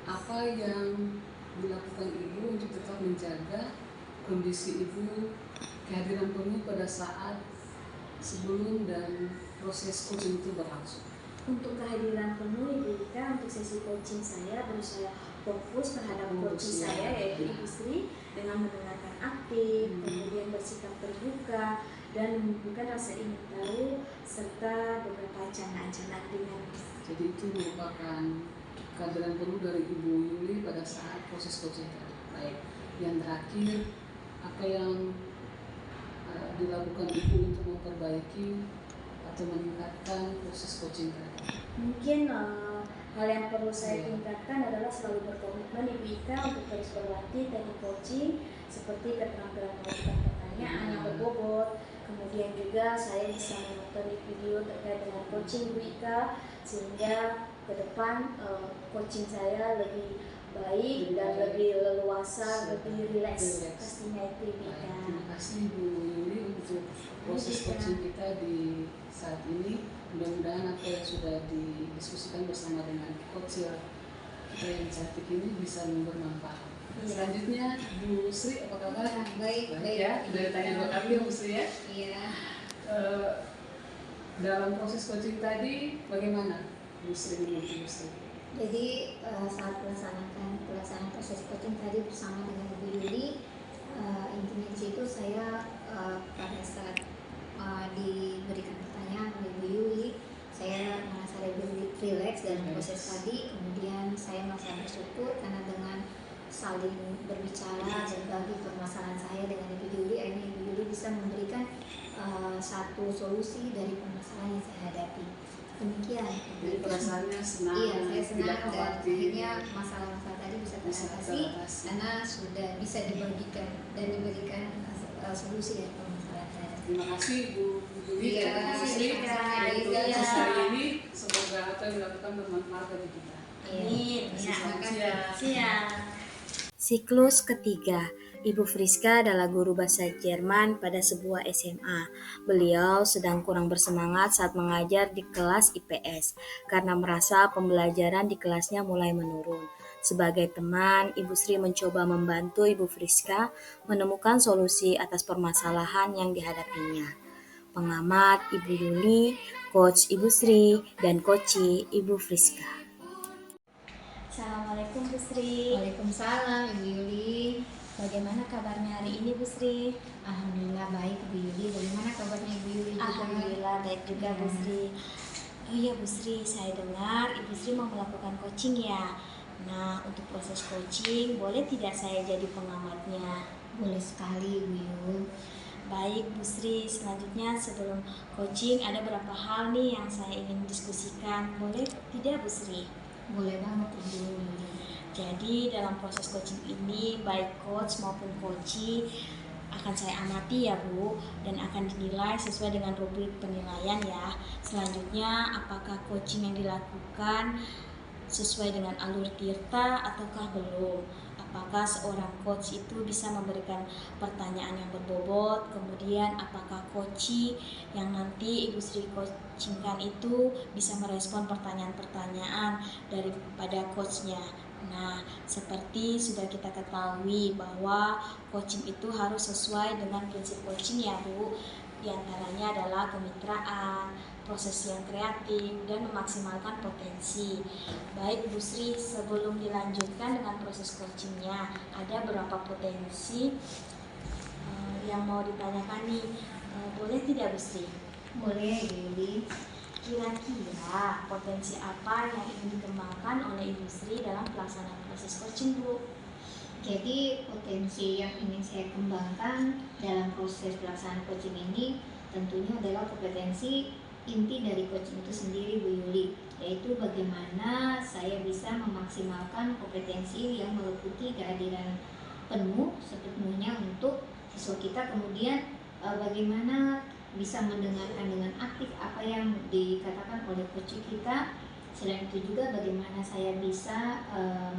apa yang dilakukan Ibu untuk tetap menjaga kondisi Ibu kehadiran penuh pada saat sebelum dan proses coaching itu berlangsung? Untuk kehadiran penuh Ibu Ika untuk sesi coaching saya berusaha fokus terhadap coach saya yaitu Ibu Sri dengan mendengarkan aktif, kemudian bersikap terbuka dan menunjukkan rasa ingin tahu serta beberapa candaan-candaan ringan. Jadi itu merupakan kehadiran penuh dari Ibu Yuli pada saat proses coaching tadi. Baik. Yang terakhir, apa yang dilakukan Ibu untuk memperbaiki atau meningkatkan proses coaching tadi? Mungkin hal yang perlu saya tingkatkan adalah selalu berkomitmen Ibu Ika untuk terus berlatih teknik coaching seperti keterampilan mengajukan pertanyaan yang berbobot. Kemudian juga saya bisa menonton video terkait dengan coaching Ibu Ika sehingga ke depan coaching saya lebih baik dan lebih leluasa, lebih rileks pastinya itu Ibu Ika. Terima kasih Bu Yuli untuk proses coaching kita di saat ini. Mudah-mudahan apa yang sudah didiskusikan bersama dengan coach kita yang cantik ini bisa bermanfaat. Selanjutnya Bu Sri, apa kabar? Baik Ya, sudah ditanya 2 kali ya Bu Sri ya. Iya. Dalam proses coaching tadi bagaimana Bu Sri menurut Bu Sri? Jadi saat pelaksanaan proses coaching tadi bersama dengan Ibu Yuli, intinya di situ saya pada saat diberikan pertanyaan oleh Ibu Yuli, saya merasa lebih rileks dalam proses tadi. Kemudian saya merasa bersyukur karena dengan saling berbicara dan berbagi permasalahan saya dengan Ibu Yuli, akhirnya Ibu Yuli bisa memberikan satu solusi dari permasalahan yang saya hadapi. Demikian. Jadi perasaannya senang, Iya, saya senang tidak dan khawatir. akhirnya masalah-masalah tadi bisa teratasi karena sudah bisa dibagikan dan diberikan solusi dari permasalahan tadi. Terima kasih Bu Yuli. Iya, Terima kasih kasih. untuk proses hari ini. Semoga apa yang dilakukan bermanfaat bagi kita. Amin. Selamat siang. Siang. Siklus ketiga, Ibu Friska adalah guru bahasa Jerman pada sebuah SMA. Beliau sedang kurang bersemangat saat mengajar di kelas IPS karena merasa pembelajaran di kelasnya mulai menurun. Sebagai teman, Ibu Sri mencoba membantu Ibu Friska menemukan solusi atas permasalahan yang dihadapinya. Pengamat Ibu Yuli, Coach Ibu Sri, dan Coach Ibu Friska. Assalamualaikum Bu Sri. Waalaikumsalam Ibu Yuli. Bagaimana kabarnya hari ini Bu Sri? Alhamdulillah baik Bu Yuli. Bagaimana kabarnya Ibu Yuli juga? Alhamdulillah baik juga Bu Sri. Oh iya Bu Sri, saya dengar Ibu Sri mau melakukan coaching ya. Nah, untuk proses coaching, boleh tidak saya jadi pengamatnya? Boleh sekali Bu Yul. Baik Bu Sri, selanjutnya sebelum coaching ada beberapa hal nih yang saya ingin diskusikan. Boleh tidak Bu Sri? Boleh banget Ibu Yuli. Jadi dalam proses coaching ini baik coach maupun coachee akan saya amati ya Bu, dan akan dinilai sesuai dengan rubrik penilaian ya. Selanjutnya apakah coaching yang dilakukan sesuai dengan alur Tirta ataukah belum? Apakah seorang coach itu bisa memberikan pertanyaan yang berbobot? Kemudian apakah coachee yang nanti Ibu Sri coachingkan itu bisa merespon pertanyaan-pertanyaan daripada coachnya? Nah, seperti sudah kita ketahui bahwa coaching itu harus sesuai dengan prinsip coaching ya Bu. Di antaranya adalah kemitraan, proses yang kreatif, dan memaksimalkan potensi. Baik Bu Sri, sebelum dilanjutkan dengan proses coachingnya, ada beberapa potensi yang mau ditanyakan nih. Boleh tidak Bu Sri? Boleh Ibu Yuli. Kira-kira potensi apa yang ingin dikembangkan oleh Ibu Sri dalam pelaksanaan proses coaching Bu? Jadi potensi yang ingin saya kembangkan dalam proses pelaksanaan coaching ini tentunya adalah kompetensi inti dari coaching itu sendiri Bu Yuli, yaitu bagaimana saya bisa memaksimalkan kompetensi yang meliputi kehadiran penuh sepenuhnya untuk siswa kita, kemudian bagaimana bisa mendengarkan dengan aktif apa yang dikatakan oleh coach kita. Selain itu juga bagaimana saya bisa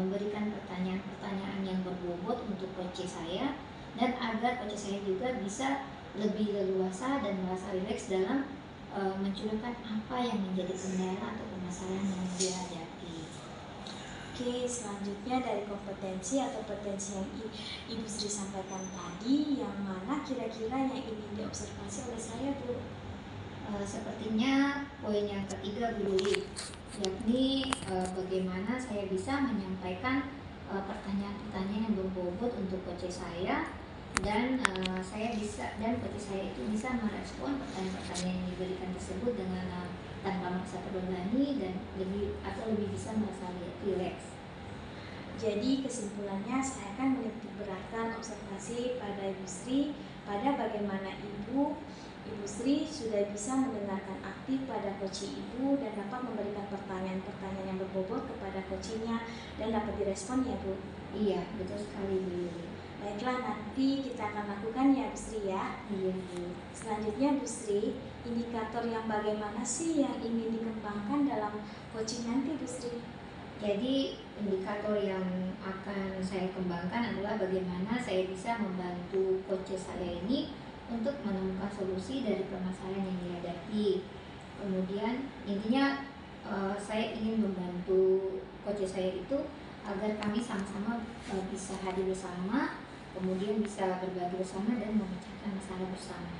memberikan pertanyaan-pertanyaan yang berbobot untuk coach saya, dan agar coach saya juga bisa lebih leluasa dan merasa rileks dalam mencurahkan apa yang menjadi kendala atau permasalahan yang dia hadapi. Oke, selanjutnya dari kompetensi atau potensi yang Ibu Sri sampaikan tadi, yang mana kira-kira yang ingin diobservasi oleh saya Bu? Sepertinya poin yang ketiga Bu Yuli, yakni bagaimana saya bisa menyampaikan pertanyaan-pertanyaan yang berbobot untuk coach saya, dan coach saya itu bisa merespon pertanyaan-pertanyaan yang diberikan tersebut dengan tanpa merasa terbebani dan lebih bisa merasa rileks. Jadi kesimpulannya saya akan menitik beratkan observasi pada Ibu Sri pada bagaimana Ibu Sri sudah bisa mendengarkan aktif pada coach Ibu dan dapat memberikan pertanyaan-pertanyaan yang berbobot kepada coachnya dan dapat direspon ya Bu. Iya, betul sekali Bu. Baiklah, nanti kita akan lakukan ya Bu Sri ya. Iya Bu. Selanjutnya Bu Sri, indikator yang bagaimana sih yang ingin dikembangkan dalam coaching nanti Bu Sri? Jadi indikator yang akan saya kembangkan adalah bagaimana saya bisa membantu coach saya ini untuk menemukan solusi dari permasalahan yang dihadapi. Kemudian intinya saya ingin membantu coach saya itu agar kami sama-sama bisa hadir bersama, kemudian bisa berbagi bersama dan memecahkan masalah bersama.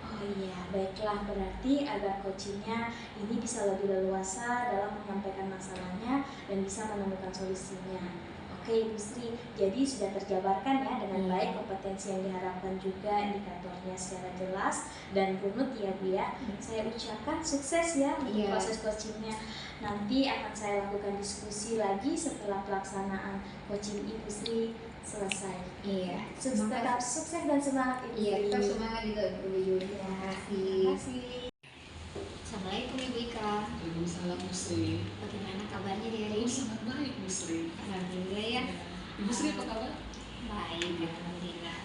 Oh iya, baiklah, berarti agar coachingnya ini bisa lebih leluasa dalam menyampaikan masalahnya dan bisa menemukan solusinya. Oke Bu Sri, jadi sudah terjabarkan ya dengan baik kompetensi yang diharapkan, juga indikatornya secara jelas dan runut ya Bu ya. Saya ucapkan sukses ya untuk proses coachingnya. Nanti akan saya lakukan diskusi lagi setelah pelaksanaan coaching Ibu Sri selesai. Iya. Tetap sukses dan semangat Ibu Sri. Iya, tetap semangat juga Ibu Yuli. Terima kasih. Assalamualaikum Ibu Ika. Waalaikumsalam Bu Sri. Bagaimana kabarnya di hari ini? Sangat baik Bu Sri. Alhamdulillah ya. Ibu Sri apa kabar? Baik, alhamdulillah.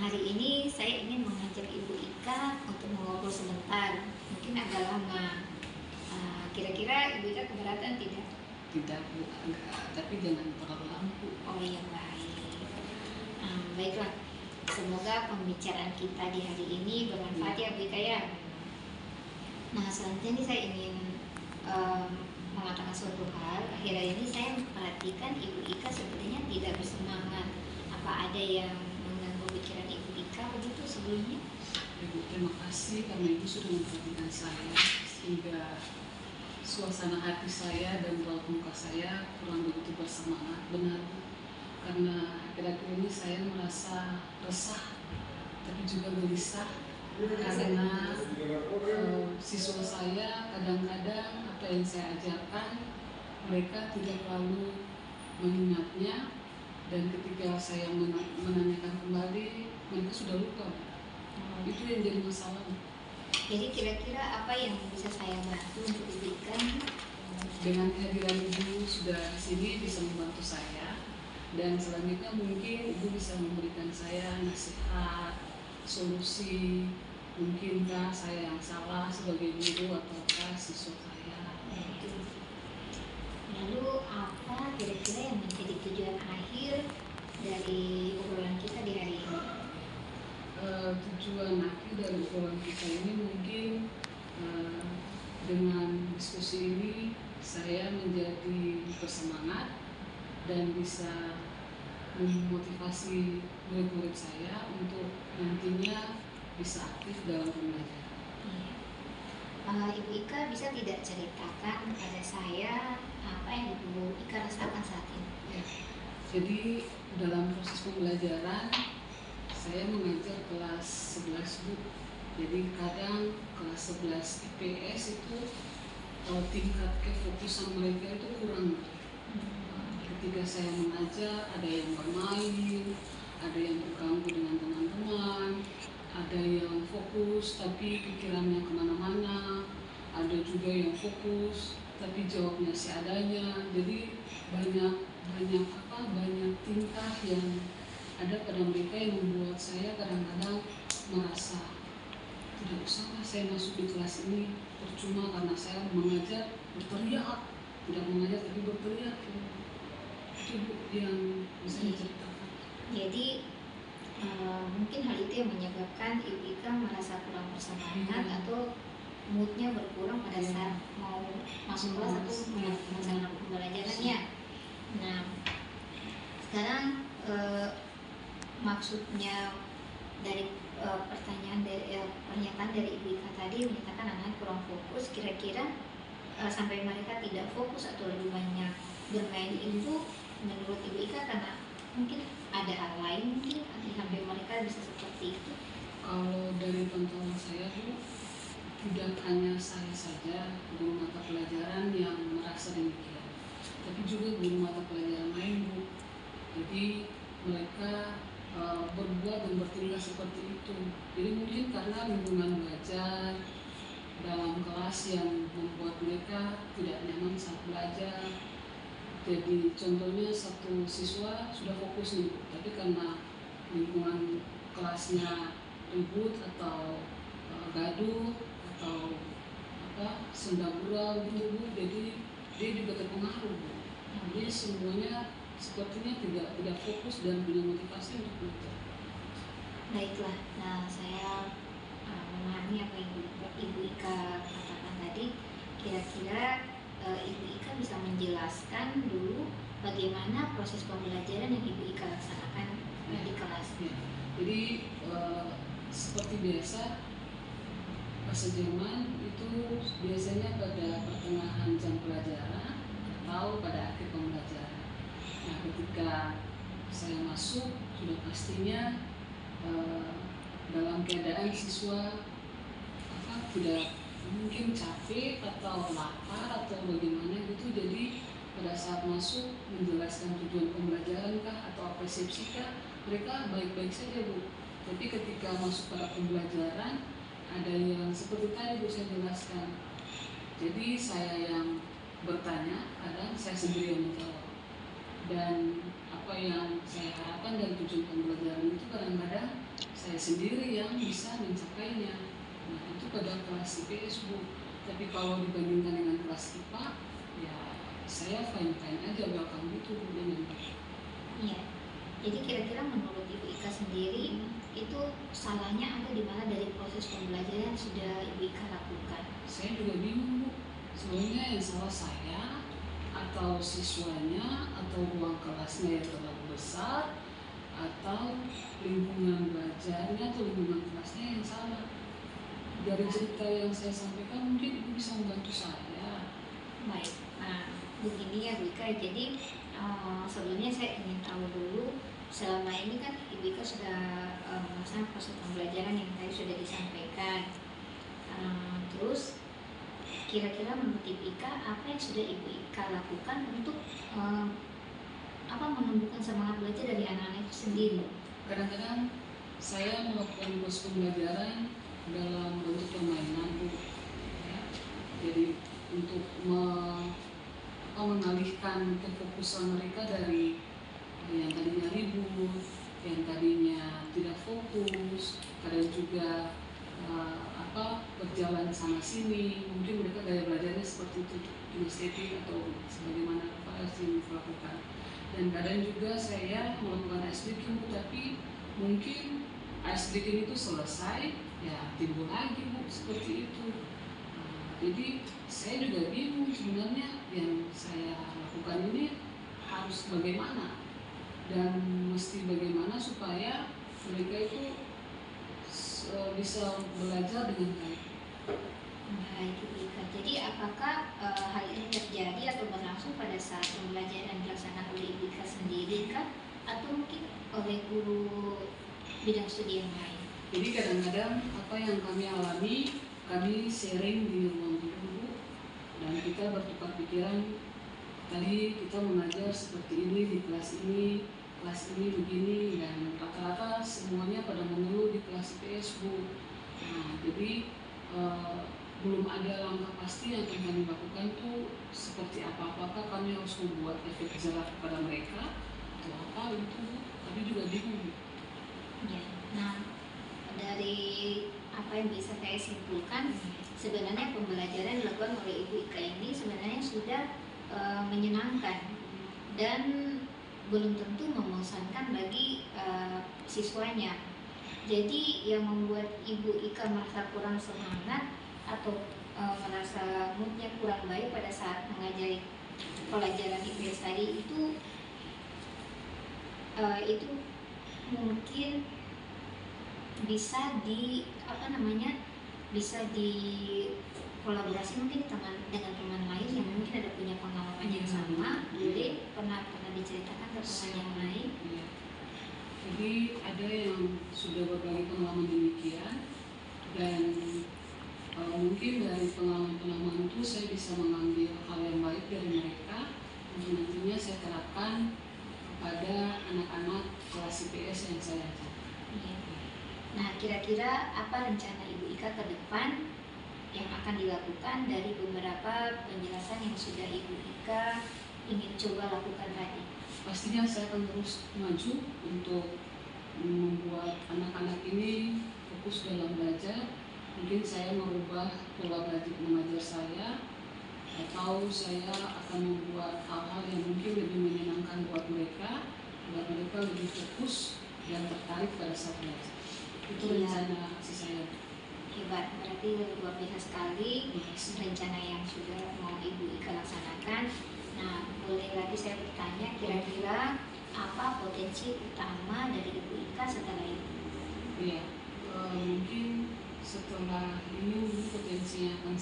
Hari ini saya ingin mengajak Ibu Ika untuk mengobrol sebentar. Mungkin agak lama. Kira-kira Ibu Ika keberatan tidak? Tidak Bu, enggak. Tapi jangan terlalu lama Bu. Oh iya, baik. Baiklah. Semoga pembicaraan kita di hari ini bermanfaat ya Bu Ika ya. Nah, selanjutnya ini saya ingin mengatakan suatu hal. Akhir-akhir ini saya memperhatikan Ibu Ika sepertinya tidak bersemangat. Apa ada yang mengganggu pikiran Ibu Ika begitu sebelumnya? Ibu, terima kasih karena Ibu sudah memperhatikan saya sehingga suasana hati saya dan raut muka saya kurang begitu bersemangat, benar. Karena akhir-akhir ini saya merasa resah, tapi juga gelisah karena siswa saya kadang-kadang apa yang saya ajarkan mereka tidak terlalu mengingatnya, dan ketika saya menanyakan kembali mereka sudah lupa. Itu yang jadi masalah. Jadi kira-kira apa yang bisa saya bantu untuk diberikan? Dengan kehadiran Ibu sudah di sini bisa membantu saya, dan selanjutnya mungkin Ibu bisa memberikan saya nasihat, solusi, mungkinkah saya yang salah sebagai guru ataukah siswa saya. Lalu apa kira-kira yang menjadi tujuan akhir dari obrolan kita di hari ini? Tujuan akhir dari obrolan kita ini mungkin dengan diskusi ini saya menjadi bersemangat dan bisa memotivasi murid-murid saya untuk nantinya bisa aktif dalam pembelajaran. Ibu Ika bisa tidak ceritakan pada saya apa yang Ibu Ika rasakan saat ini? Ya, jadi dalam proses pembelajaran saya mengajar kelas 11 Bu. Jadi kadang kelas 11 IPS itu tingkat kefokusan mereka itu kurang. Ketika saya mengajar ada yang bermain, ada yang bergabung dengan teman-teman, ada yang fokus tapi pikirannya kemana-mana, ada juga yang fokus tapi jawabnya seadanya. Jadi banyak tingkah yang ada pada mereka yang membuat saya kadang-kadang merasa tidak usahlah saya masuk di kelas ini, percuma karena saya mengajar berteriak, tidak mengajar tapi berteriak. Itu yang bisa diceritakan. Jadi mungkin hal itu yang menyebabkan Ibu Ika merasa kurang bersemangat atau moodnya berkurang pada saat mau masuk kelas atau melaksanakan pembelajarannya. Nah, sekarang maksudnya dari pernyataan dari Ibu Ika tadi menyatakan anak kurang fokus, kira-kira sampai mereka tidak fokus atau lebih banyak bermain itu menurut Ibu Ika karena mungkin ada hal lain mungkin sampai mereka bisa seperti itu? Kalau dari pantauan saya Bu, tidak hanya saya saja guru mata pelajaran yang merasa demikian, tapi juga guru mata pelajaran lain Bu. Jadi mereka berbuat dan bertindak seperti itu. Jadi mungkin karena lingkungan belajar dalam kelas yang membuat mereka tidak nyaman saat belajar. Jadi contohnya satu siswa sudah fokus nih, tapi karena lingkungan kelasnya ribut atau gaduh atau senda gurau gitu Bu, jadi dia juga terpengaruh Bu. Jadi semuanya sepertinya tidak fokus dan punya motivasi untuk belajar. Baiklah, nah saya memahami apa yang Ibu Ika katakan tadi. Kira-kira Ibu Ika bisa menjelaskan dulu bagaimana proses pembelajaran yang Ibu Ika laksanakan di kelas. Ya. Jadi seperti biasa bahasa Jerman itu biasanya pada pertengahan jam pelajaran atau pada akhir pembelajaran. Nah, ketika saya masuk sudah pastinya dalam keadaan siswa tidak mungkin capek atau lapar atau bagaimana gitu. Jadi pada saat masuk menjelaskan tujuan pembelajaran kah atau persepsi kah, mereka baik-baik saja Bu. Tapi ketika masuk pada pembelajaran ada yang seperti tadi Bu saya jelaskan. Jadi saya yang bertanya, kadang saya sendiri yang menjawab. Dan apa yang saya harapkan dari tujuan pembelajaran itu kadang-kadang saya sendiri yang bisa mencapainya. Nah, itu pada kelas IPS Bu. Tapi kalau dibandingkan dengan kelas IPA, ya saya fine-fine aja, welcome gitu Bu dengan baik. Iya. Jadi kira-kira menurut Ibu Ika sendiri itu salahnya ada di mana dari proses pembelajaran sudah Ibu Ika lakukan? Saya juga bingung Bu. Sebenarnya yang salah saya atau siswanya atau ruang kelasnya yang terlalu besar atau lingkungan belajarnya atau lingkungan kelasnya yang salah. Dari cerita yang saya sampaikan mungkin Ibu bisa membantu saya Begini ya Bu Ika, jadi sebelumnya saya ingin tahu dulu, selama ini kan Ibu Ika sudah melaksanakan proses pembelajaran yang tadi sudah disampaikan. Terus kira-kira menurut Ibu Ika apa yang sudah Ibu Ika lakukan untuk menumbuhkan semangat belajar dari anak-anak itu sendiri? Kadang-kadang saya melakukan proses pembelajaran dalam bentuk permainan, Bu. Ya. Jadi untuk mengalihkan kefokusan mereka dari yang tadinya ribut, yang tadinya tidak fokus, kadang juga berjalan sana sini. Mungkin mereka gaya belajarnya seperti itu, kinestetik atau sebagaimana Pak Asim lakukan. Dan kadang juga saya melakukan ice breaking, Bu, tapi mungkin ice breaking itu selesai, ya timbul lagi, Bu, seperti itu. Jadi saya juga bingung sebenarnya yang saya lakukan ini harus bagaimana dan mesti bagaimana supaya mereka itu bisa belajar dengan baik. Baik, Ibu Ika. Jadi apakah hal ini terjadi atau berlangsung pada saat pembelajaran dilaksanakan oleh Ibu Ika sendiri kah? Atau mungkin oleh guru bidang studi yang lain? Jadi kadang-kadang apa yang kami alami, kami sharing di ruang guru dan kita bertukar pikiran. Tadi kita mengajar seperti ini di kelas ini begini, dan rata-rata semuanya pada mengeluh di kelas IPS, Bu. Nah, jadi belum ada langkah pasti yang akan kami lakukan tuh seperti apa. Apakah kami harus membuat efek jerah kepada mereka atau apa itu, Bu? Kami juga bingung. Ya. Nah, dari apa yang bisa saya simpulkan, sebenarnya pembelajaran dilakukan oleh Ibu Ika ini sebenarnya sudah menyenangkan dan belum tentu membosankan bagi siswanya. Jadi yang membuat Ibu Ika merasa kurang semangat atau merasa moodnya kurang baik pada saat mengajari pelajaran IPS tadi itu mungkin bisa bisa dikolaborasi mungkin dengan teman lain yang mungkin ada punya pengalaman yang sama. Boleh pernah diceritakan ke teman yang lain? Ya. Jadi ada yang sudah berbagi pengalaman demikian, dan mungkin dari pengalaman itu saya bisa mengambil hal yang baik dari mereka untuk nantinya saya terapkan kepada anak-anak kelas IPS yang saya ajar. Iya. Nah, kira-kira apa rencana Ibu Ika ke depan yang akan dilakukan dari beberapa penjelasan yang sudah Ibu Ika ingin coba lakukan tadi? Pastinya saya akan terus maju untuk membuat anak-anak ini fokus dalam belajar. Mungkin saya merubah pola belajar mengajar saya, atau saya akan membuat hal-hal yang mungkin lebih menyenangkan buat mereka lebih fokus dan tertarik pada saat belajar. Itu rencana saya. Hebat, berarti luar biasa sekali rencana yang sudah mau Ibu Ika laksanakan. Nah, boleh lagi saya bertanya, kira-kira apa potensi utama dari Ibu Ika setelah itu? Iya, mungkin setelah ini potensi yang akan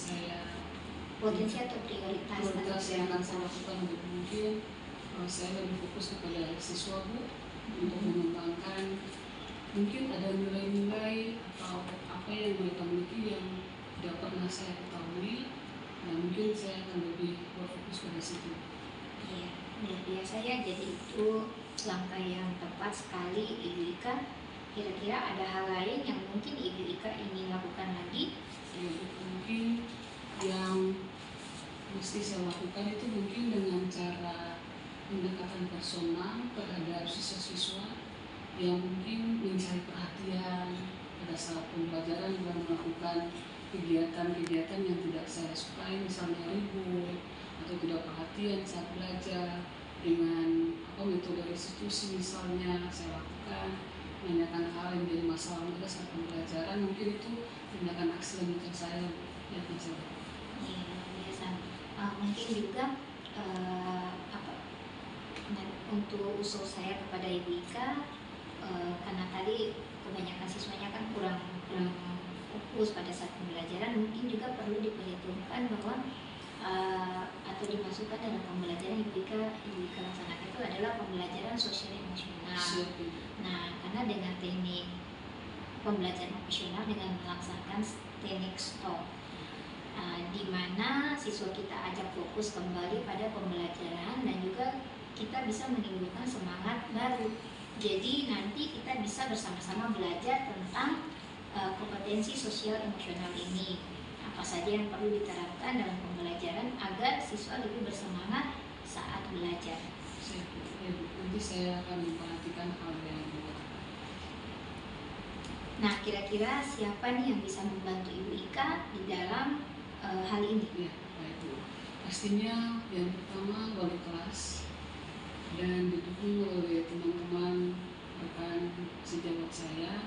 atau prioritas yang akan saya lakukan mungkin saya lebih fokus kepada siswa, Bu, untuk mengembangkan mungkin ada nilai-nilai atau apa yang mereka miliki yang tidak pernah saya ketahui. Nah, mungkin saya akan lebih berfokus pada situ. Iya, luar biasa ya. Jadi itu langkah yang tepat sekali Ibu Ika. Kira-kira ada hal lain yang mungkin Ibu Ika ingin lakukan lagi? Ya, mungkin yang mesti saya lakukan itu mungkin dengan cara pendekatan personal terhadap siswa-siswa yang mungkin mencari perhatian pada saat pembelajaran dan melakukan kegiatan-kegiatan yang tidak saya sukai, misalnya ribut atau tidak perhatian saat belajar. Dengan metode restitusi misalnya saya lakukan, menanyakan hal yang menjadi masalah mereka saat pembelajaran. Mungkin itu tindakan aksi lanjutan saya yang akan saya lakukan. Iya, luar biasa. Mungkin juga untuk usul saya kepada Ibu Ika, karena tadi kebanyakan siswanya kan kurang fokus pada saat pembelajaran, mungkin juga perlu diperhitungkan bahwa atau atau dimasukkan dalam pembelajaran Ibu Ika laksanakan itu adalah pembelajaran sosial emosional. Nah, karena dengan teknik pembelajaran opsional dengan melaksanakan teknik STOP, di mana siswa kita ajak fokus kembali pada pembelajaran dan juga kita bisa menimbulkan semangat baru. Jadi nanti kita bisa bersama-sama belajar tentang kompetensi sosial emosional ini. Apa saja yang perlu diterapkan dalam pembelajaran agar siswa lebih bersemangat saat belajar. Nanti saya akan memperhatikan hal yang Nah, kira-kira siapa nih yang bisa membantu Ibu Ika di dalam hal ini? Ya, baik Bu. Pastinya yang pertama wali kelas dan didukung oleh teman-teman rekan sejawat saya,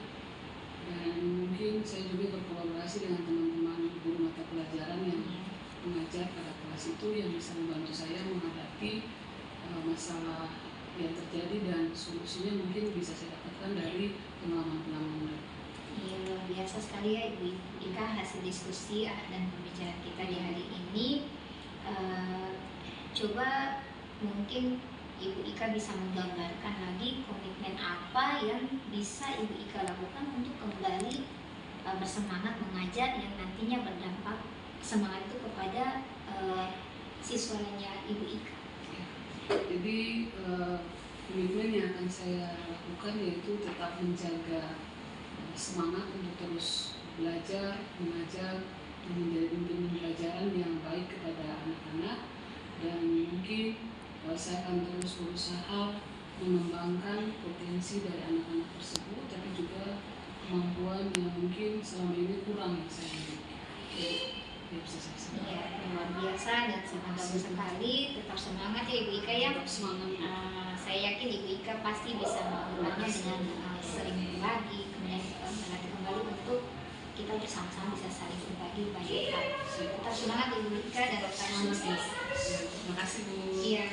dan mungkin saya juga berkolaborasi dengan teman-teman guru mata pelajaran yang mengajar pada kelas itu yang bisa membantu saya menghadapi masalah yang terjadi, dan solusinya mungkin bisa saya dapatkan dari pengalaman-pengalaman. Iya, luar biasa sekali ya Ibu Ika hasil diskusi dan pembicaraan kita di hari ini. Coba mungkin Ibu Ika bisa menggambarkan lagi komitmen apa yang bisa Ibu Ika lakukan untuk kembali bersemangat mengajar yang nantinya berdampak semangat itu kepada siswanya Ibu Ika. Jadi komitmen yang akan saya lakukan yaitu tetap menjaga semangat untuk terus belajar, mengajar, menjadi pemimpin pembelajaran yang baik kepada anak-anak, dan mungkin saya akan terus berusaha mengembangkan potensi dari anak-anak tersebut, tapi juga kemampuan yang mungkin selama ini kurang yang saya miliki. Ya, bisa saya sampaikan. Ya, luar biasa dan sangat bagus sekali. Tetap semangat ya Ibu Ika ya. Tetap semangat. Saya yakin Ibu Ika pasti bisa melakukannya dengan sering berbagi, kemudian melatih kembali untuk kita bersama-sama bisa saling berbagi banyak hal. Tetap semangat Ibu Ika dan tetap sukses. Terima kasih Bu. Iya.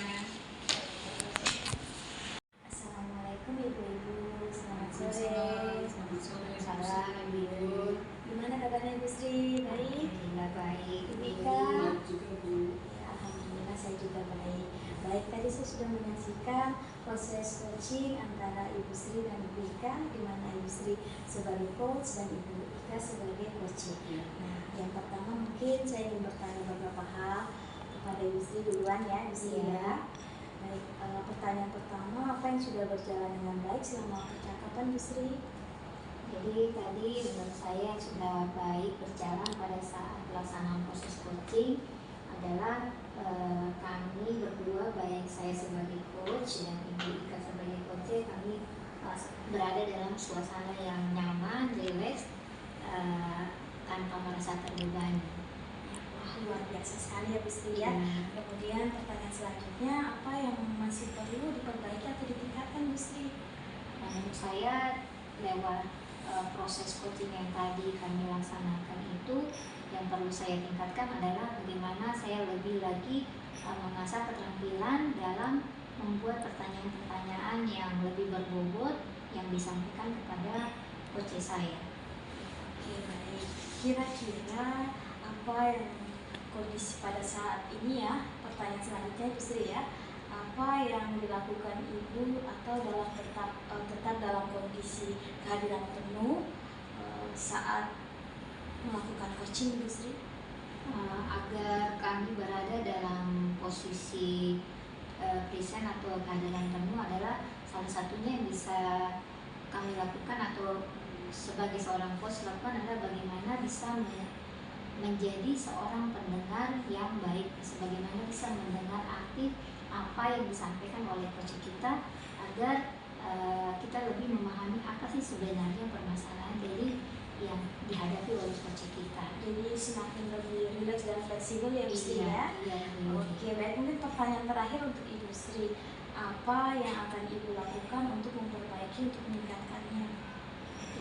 Assalamualaikum Ibu-Ibu, selamat sore. Selamat sore. Salam Ibu. Gimana kabarnya Ibu Sri? Baik? Alhamdulillah baik. Ibu Ika? Baik juga Bu. Ya, alhamdulillah saya juga baik. Baik, tadi saya sudah menyaksikan proses coaching antara Ibu Sri dan Ibu Ika, di mana Ibu Sri sebagai coach dan Ibu Ika sebagai coaching. Nah, yang pertama mungkin saya ingin bertanya beberapa hal kepada Ibu Sri duluan ya, Ibu Sri ya. Baik, pertanyaan pertama, apa yang sudah berjalan dengan baik selama percakapan Ibu Sri? Jadi tadi menurut saya sudah baik berjalan pada saat pelaksanaan proses coaching adalah kami berdua, baik saya sebagai coach dan Ibu Ika sebagai coach, kami berada dalam suasana yang nyaman, rileks, tanpa merasa terbebani. Wah, luar biasa sekali ya Bu Sri ya. Kemudian pertanyaan selanjutnya, apa yang masih perlu diperbaiki atau ditingkatkan Bu Sri? Menurut saya lewat proses coaching yang tadi kami laksanakan itu, yang perlu saya tingkatkan adalah bagaimana saya lebih lagi mengasah keterampilan dalam membuat pertanyaan-pertanyaan yang lebih berbobot yang disampaikan kepada coach saya. Oke, baik. Kira-kira apa yang kondisi pada saat ini ya, pertanyaan selanjutnya Bu Sri ya, apa yang dilakukan Ibu atau tetap dalam kondisi kehadiran penuh saat melakukan coaching Bu Sri? Agar kami berada dalam posisi present atau kehadiran penuh adalah salah satunya yang bisa kami lakukan atau sebagai seorang coach lakukan adalah bagaimana bisa menjadi seorang pendengar yang baik, sebagaimana bisa mendengar aktif apa yang disampaikan oleh coach kita agar kita lebih memahami apa sih sebenarnya permasalahan jadi yang dihadapi oleh coach kita. Jadi semakin lebih rileks dan fleksibel ya Bu Sri ya. Iya. Oke, baik, mungkin pertanyaan terakhir untuk Ibu Sri, apa yang akan Ibu lakukan untuk memperbaiki, untuk meningkatkannya?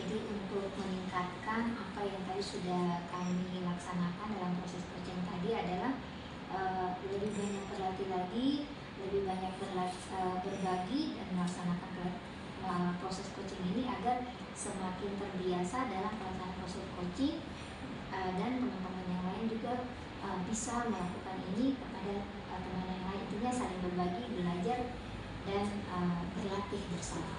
Jadi untuk meningkatkan apa yang tadi sudah kami laksanakan dalam proses coaching tadi adalah lebih banyak berlatih lagi, lebih banyak berbagi dan melaksanakan proses coaching ini agar semakin terbiasa dalam pelaksanaan proses coaching, dan teman-teman yang lain juga bisa melakukan ini kepada dan berlatih bersama.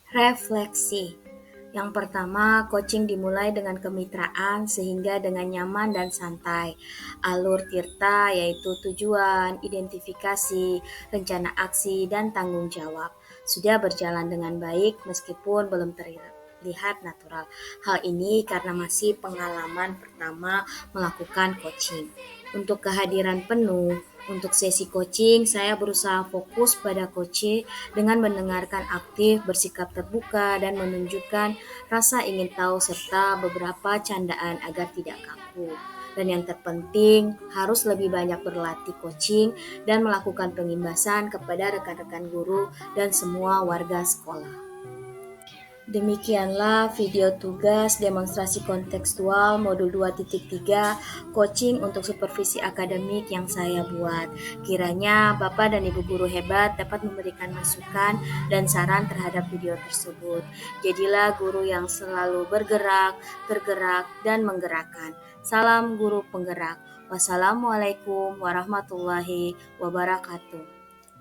Refleksi. Yang pertama, coaching dimulai dengan kemitraan sehingga dengan nyaman dan santai. Alur Tirta yaitu tujuan, identifikasi, rencana aksi, dan tanggung jawab. Sudah berjalan dengan baik meskipun belum terlihat natural. Hal ini karena masih pengalaman pertama melakukan coaching. Untuk kehadiran penuh, untuk sesi coaching, saya berusaha fokus pada coaching dengan mendengarkan aktif, bersikap terbuka, dan menunjukkan rasa ingin tahu serta beberapa candaan agar tidak kaku. Dan yang terpenting, harus lebih banyak berlatih coaching dan melakukan pengimbasan kepada rekan-rekan guru dan semua warga sekolah. Demikianlah video tugas demonstrasi kontekstual modul 2.3 coaching untuk supervisi akademik yang saya buat. Kiranya Bapak dan Ibu guru hebat dapat memberikan masukan dan saran terhadap video tersebut. Jadilah guru yang selalu bergerak, tergerak, dan menggerakkan. Salam guru penggerak. Wassalamualaikum warahmatullahi wabarakatuh.